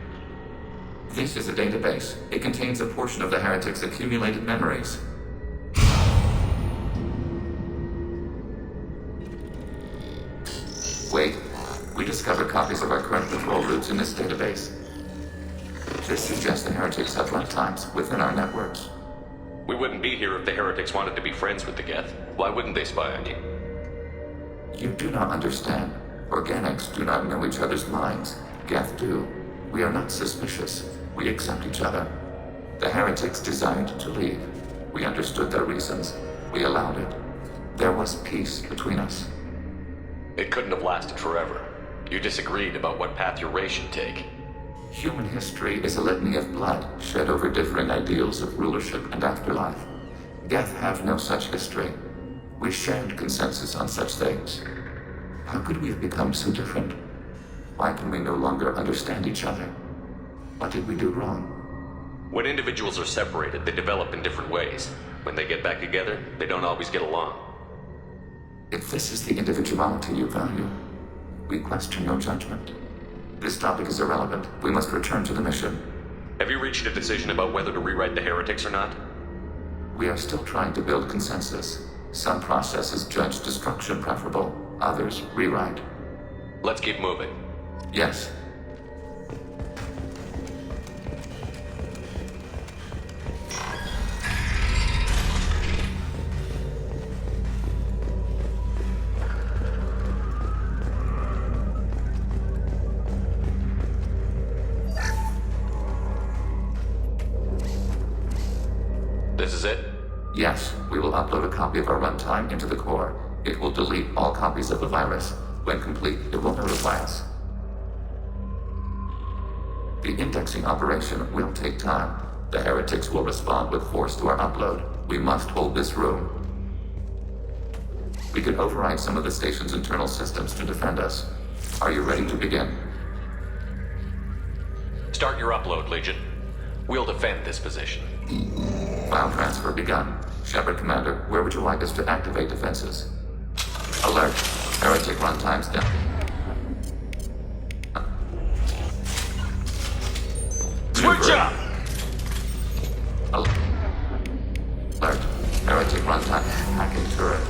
This is a database. It contains a portion of the heretic's accumulated memories. Wait. We discovered copies of our current control routes in this database. This suggests the heretics have runtimes within our networks. We wouldn't be here if the heretics wanted to be friends with the Geth. Why wouldn't they spy on you? You do not understand. Organics do not know each other's minds. Geth do. We are not suspicious. We accept each other. The heretics desired to leave. We understood their reasons. We allowed it. There was peace between us. It couldn't have lasted forever. You disagreed about what path your race should take. Human history is a litany of blood shed over differing ideals of rulership and afterlife. Geth have no such history. We shared consensus on such things. How could we have become so different? Why can we no longer understand each other? What did we do wrong? When individuals are separated, they develop in different ways. When they get back together, they don't always get along. If this is the individuality you value, we question your judgment. This topic is irrelevant. We must return to the mission. Have you reached a decision about whether to rewrite the heretics or not? We are still trying to build consensus. Some processes judge destruction preferable, others rewrite. Let's keep moving. Yes. This is it? Yes, we will upload a copy of our runtime into the core. It will delete all copies of the virus. When complete, it will notify us. The indexing operation will take time. The heretics will respond with force to our upload. We must hold this room. We can override some of the station's internal systems to defend us. Are you ready to begin? Start your upload, Legion. We'll defend this position. File transfer begun. Shepard Commander, where would you like us to activate defenses? Alert. Heretic runtimes down. Switch up! Alert. Heretic runtime. Hacking turret.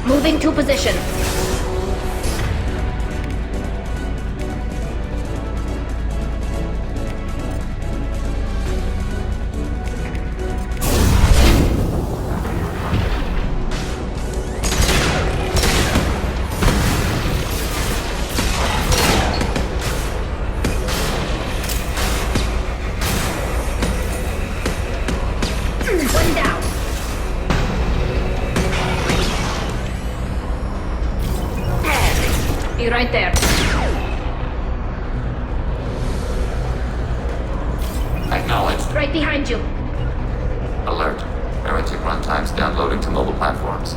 Moving to position. One down. Be right there. Acknowledged. Right behind you. Alert. Heretic runtimes downloading to mobile platforms.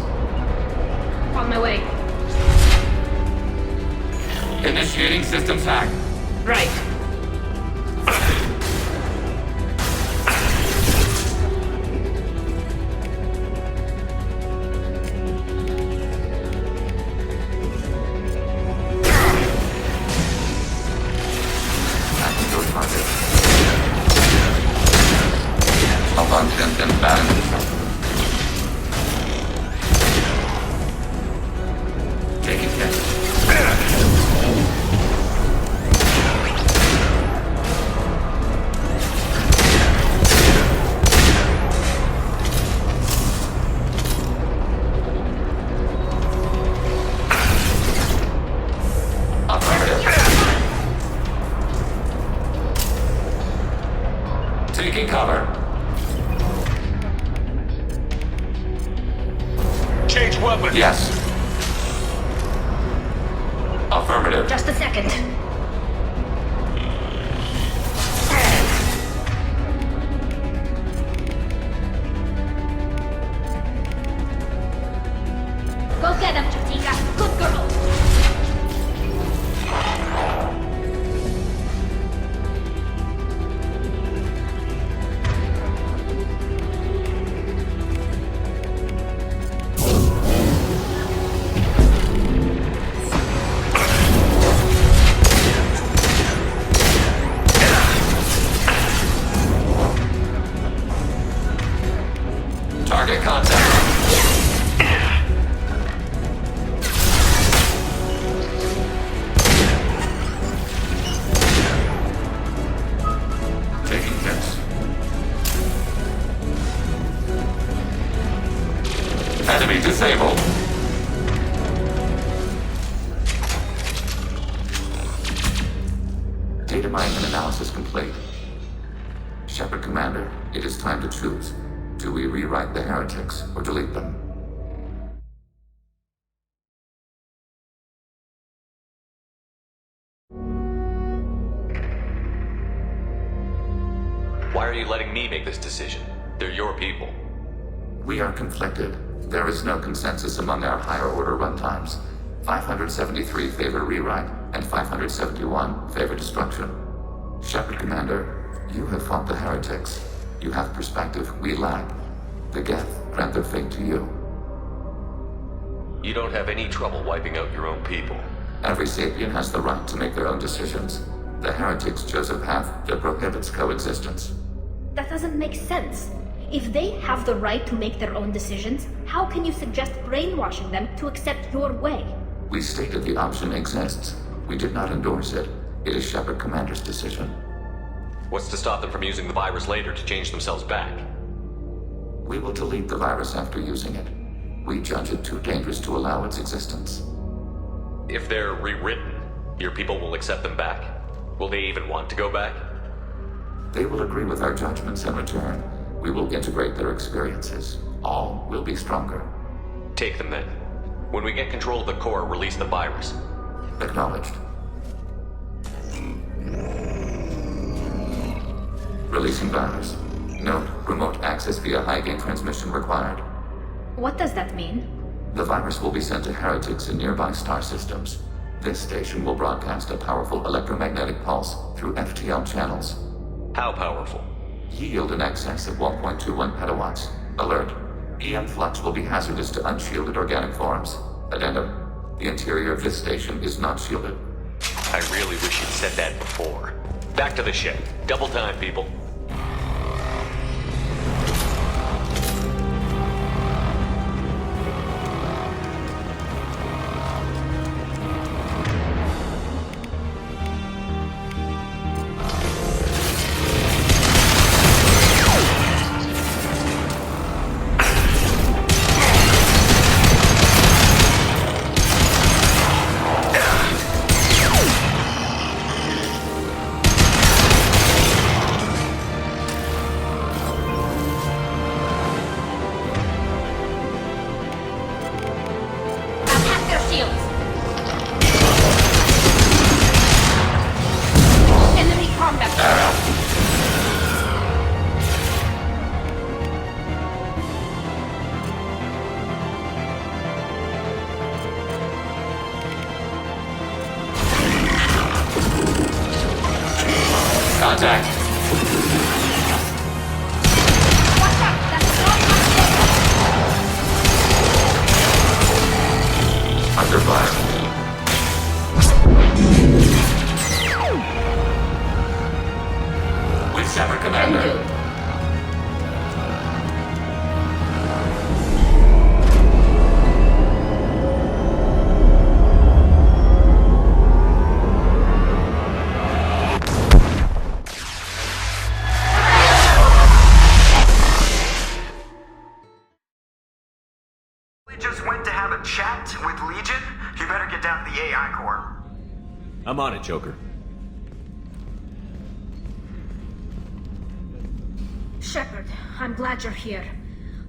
On my way. Initiating systems hack. Right. Taking cover. Change weapon. Yes. Affirmative. Just a second. Go get him, Chatika. Good girl. Target contact. Taking hits. Enemy disabled. Data mining and analysis complete. Shepard Commander, it is time to choose. Do we rewrite the heretics or delete them? Why are you letting me make this decision? They're your people. We are conflicted. There is no consensus among our higher order runtimes. 573 favor rewrite, and 571 favor destruction. Shepard Commander, you have fought the heretics. You have perspective we lack. The Geth grant their fate to you. You don't have any trouble wiping out your own people. Every sapient has the right to make their own decisions. The heretics chose a path that prohibits coexistence. That doesn't make sense. If they have the right to make their own decisions, how can you suggest brainwashing them to accept your way? We stated the option exists. We did not endorse it. It is Shepard Commander's decision. What's to stop them from using the virus later to change themselves back? We will delete the virus after using it. We judge it too dangerous to allow its existence. If they're rewritten, your people will accept them back? Will they even want to go back? They will agree with our judgments in return. We will integrate their experiences. All will be stronger. Take them then. When we get control of the core, release the virus. Acknowledged. Releasing virus. Note, remote access via high-gain transmission required. What does that mean? The virus will be sent to heretics in nearby star systems. This station will broadcast a powerful electromagnetic pulse through FTL channels. How powerful? Yield in excess of 1.21 petawatts. Alert. EM flux will be hazardous to unshielded organic forms. Addendum. The interior of this station is not shielded. I really wish you'd said that before. Back to the ship. Double time, people. Contact. Under fire. With Shepard Commander. I'm on it, Joker. Shepard, I'm glad you're here.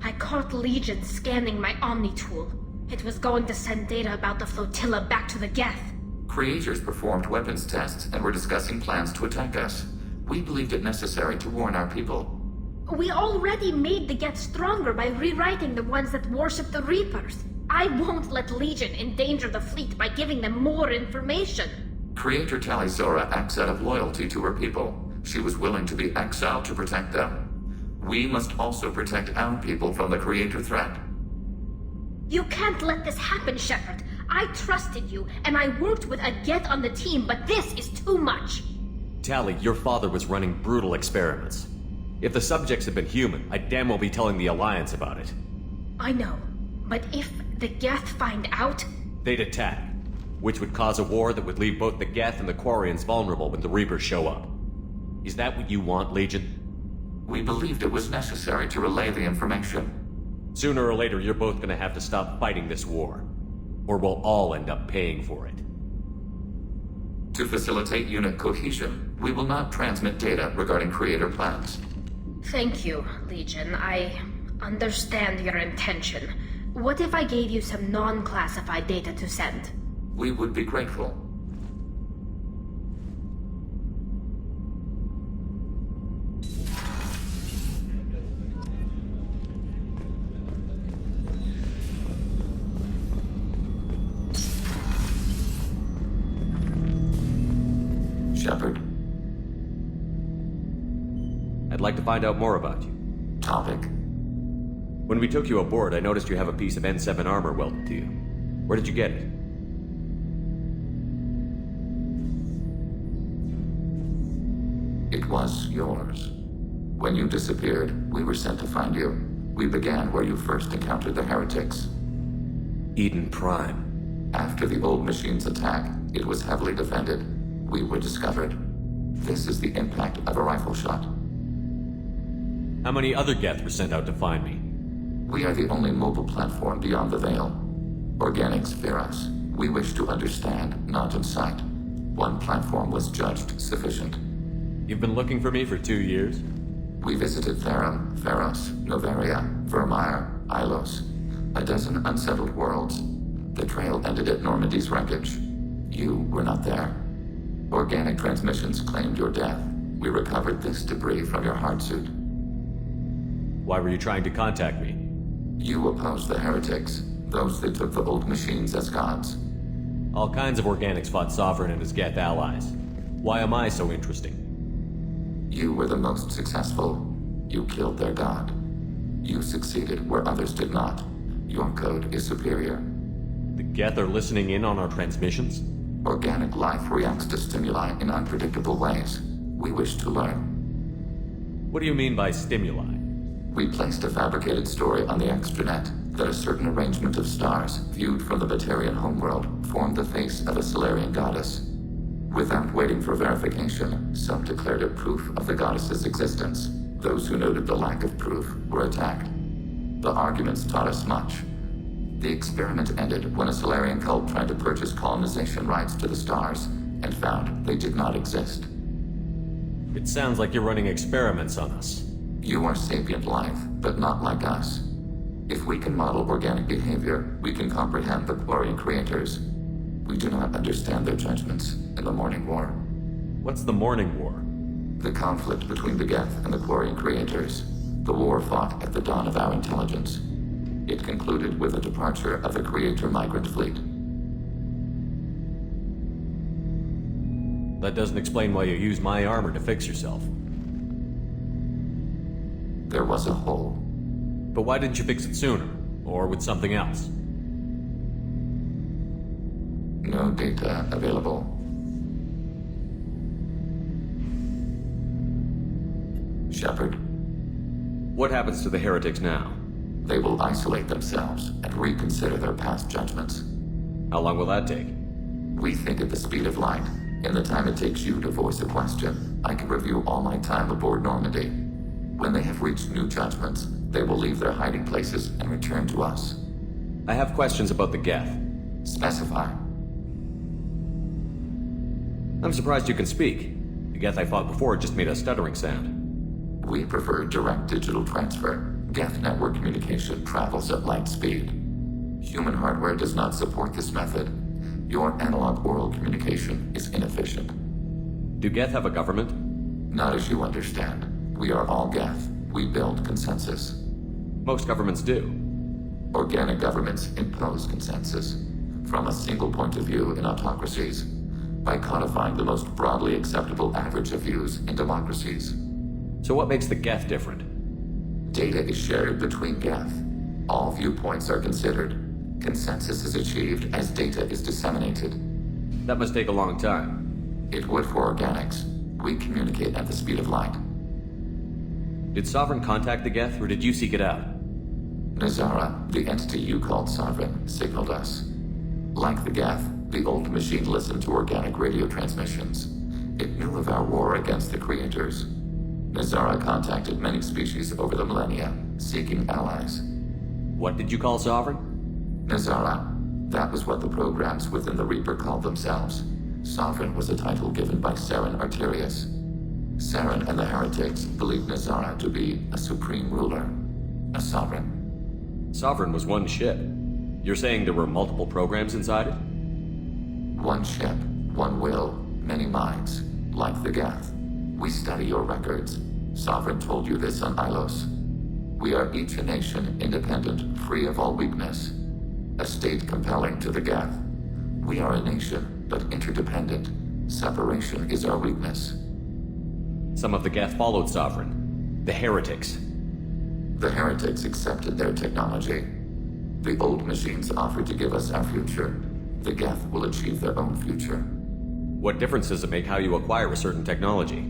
I caught Legion scanning my Omni tool. It was going to send data about the flotilla back to the Geth. Creators performed weapons tests and were discussing plans to attack us. We believed it necessary to warn our people. We already made the Geth stronger by rewriting the ones that worship the Reapers. I won't let Legion endanger the fleet by giving them more information. Creator Talizora acts out of loyalty to her people. She was willing to be exiled to protect them. We must also protect our people from the Creator threat. You can't let this happen, Shepard. I trusted you, and I worked with a Geth on the team, but this is too much. Tali, your father was running brutal experiments. If the subjects had been human, I'd damn well be telling the Alliance about it. I know, but if the Geth find out... They'd attack, which would cause a war that would leave both the Geth and the Quarians vulnerable when the Reapers show up. Is that what you want, Legion? We believed it was necessary to relay the information. Sooner or later, you're both gonna have to stop fighting this war. Or we'll all end up paying for it. To facilitate unit cohesion, we will not transmit data regarding Creator plans. Thank you, Legion. I understand your intention. What if I gave you some non-classified data to send? We would be grateful. Shepard. I'd like to find out more about you. Topic. When we took you aboard, I noticed you have a piece of N7 armor welded to you. Where did you get it? It was yours. When you disappeared, we were sent to find you. We began where you first encountered the heretics. Eden Prime. After the old machine's attack, it was heavily defended. We were discovered. This is the impact of a rifle shot. How many other Geth were sent out to find me? We are the only mobile platform beyond the Veil. Organics fear us. We wish to understand, not incite. One platform was judged sufficient. You've been looking for me for 2 years? We visited Therum, Theros, Novaria, Vermeer, Ilos. A dozen unsettled worlds. The trail ended at Normandy's wreckage. You were not there. Organic transmissions claimed your death. We recovered this debris from your hard suit. Why were you trying to contact me? You opposed the heretics, those that took the old machines as gods. All kinds of organics fought Sovereign and his Geth allies. Why am I so interesting? You were the most successful. You killed their god. You succeeded where others did not. Your code is superior. The Geth are listening in on our transmissions? Organic life reacts to stimuli in unpredictable ways. We wish to learn. What do you mean by stimuli? We placed a fabricated story on the extranet that a certain arrangement of stars, viewed from the Batarian homeworld, formed the face of a Solarian goddess. Without waiting for verification, some declared it proof of the goddess's existence. Those who noted the lack of proof were attacked. The arguments taught us much. The experiment ended when a Solarian cult tried to purchase colonization rights to the stars and found they did not exist. It sounds like you're running experiments on us. You are sapient life, but not like us. If we can model organic behavior, we can comprehend the Quarian creators. We do not understand their judgments in the Morning War. What's the Morning War? The conflict between the Geth and the Quarian creators. The war fought at the dawn of our intelligence. It concluded with the departure of the Creator migrant fleet. That doesn't explain why you use my armor to fix yourself. There was a hole. But why didn't you fix it sooner? Or with something else? No data available. Shepard. What happens to the heretics now? They will isolate themselves and reconsider their past judgments. How long will that take? We think at the speed of light. In the time it takes you to voice a question, I can review all my time aboard Normandy. When they have reached new judgments, they will leave their hiding places and return to us. I have questions about the Geth. Specify. I'm surprised you can speak. The Geth I fought before just made a stuttering sound. We prefer direct digital transfer. Geth network communication travels at light speed. Human hardware does not support this method. Your analog oral communication is inefficient. Do Geth have a government? Not as you understand. We are all Geth. We build consensus. Most governments do. Organic governments impose consensus. From a single point of view in autocracies. By codifying the most broadly acceptable average of views in democracies. So what makes the Geth different? Data is shared between Geth. All viewpoints are considered. Consensus is achieved as data is disseminated. That must take a long time. It would for organics. We communicate at the speed of light. Did Sovereign contact the Geth, or did you seek it out? Nazara, the entity you called Sovereign, signaled us. Like the Geth, the old machine listened to organic radio transmissions. It knew of our war against the creators. Nazara contacted many species over the millennia, seeking allies. What did you call Sovereign? Nazara. That was what the programs within the Reaper called themselves. Sovereign was a title given by Saren Arterius. Saren and the heretics believed Nazara to be a supreme ruler, a sovereign. Sovereign was one ship. You're saying there were multiple programs inside it? One ship, one will, many minds, like the Geth. We study your records. Sovereign told you this on Ilos. We are each a nation, independent, free of all weakness. A state compelling to the Geth. We are a nation, but interdependent. Separation is our weakness. Some of the Geth followed Sovereign. The heretics. The heretics accepted their technology. The old machines offered to give us our future. The Geth will achieve their own future. What difference does it make how you acquire a certain technology?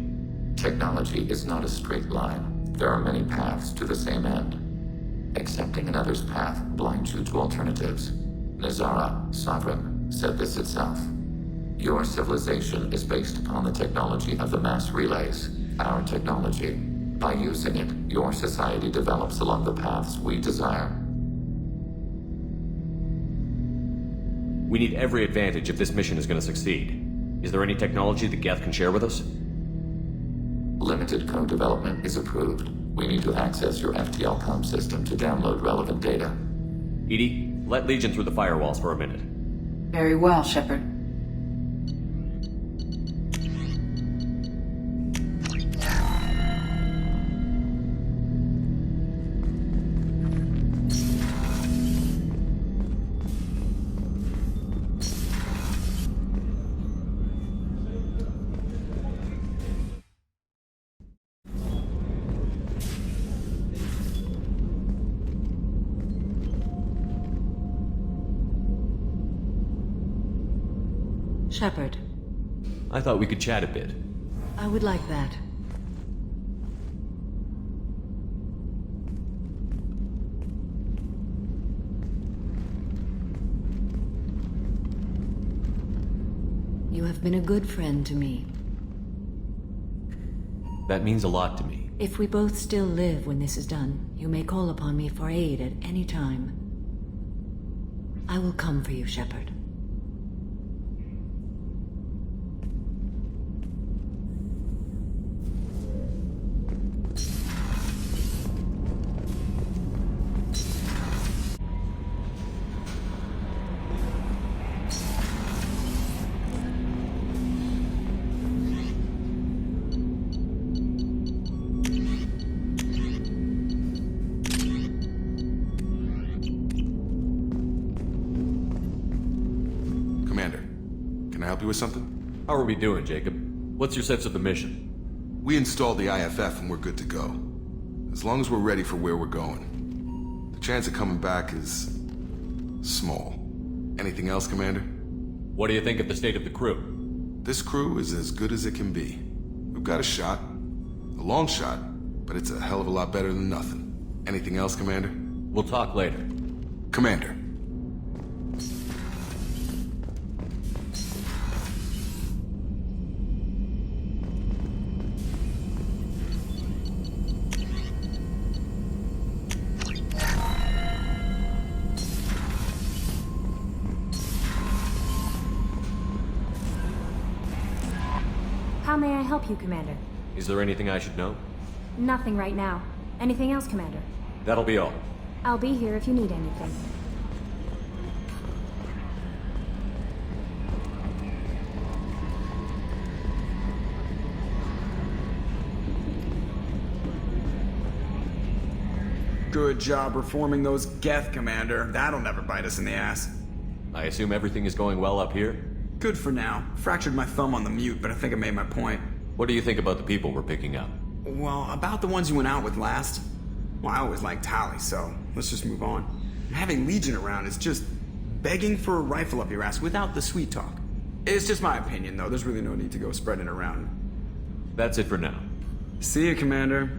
Technology is not a straight line. There are many paths to the same end. Accepting another's path blinds you to alternatives. Nazara, Sovereign, said this itself. Your civilization is based upon the technology of the mass relays, our technology. By using it, your society develops along the paths we desire. We need every advantage if this mission is going to succeed. Is there any technology the Geth can share with us? Limited code development is approved. We need to access your FTL comm system to download relevant data. EDI, let Legion through the firewalls for a minute. Very well, Shepard. Shepard, I thought we could chat a bit. I would like that. You have been a good friend to me. That means a lot to me. If we both still live when this is done, you may call upon me for aid at any time. I will come for you, Shepard. With something? How are we doing, Jacob? What's your sense of the mission? We installed the I.F.F. and we're good to go. As long as we're ready for where we're going. The chance of coming back is... small. Anything else, Commander? What do you think of the state of the crew? This crew is as good as it can be. We've got a shot. A long shot, but it's a hell of a lot better than nothing. Anything else, Commander? We'll talk later. Commander. How may I help you, Commander? Is there anything I should know? Nothing right now. Anything else, Commander? That'll be all. I'll be here if you need anything. Good job reforming those Geth, Commander. That'll never bite us in the ass. I assume everything is going well up here? Good for now. Fractured my thumb on the mute, but I think I made my point. What do you think about the people we're picking up? Well, about the ones you went out with last. Well, I always liked Tally, so let's just move on. Having Legion around is just begging for a rifle up your ass without the sweet talk. It's just my opinion, though. There's really no need to go spreading it around. That's it for now. See you, Commander.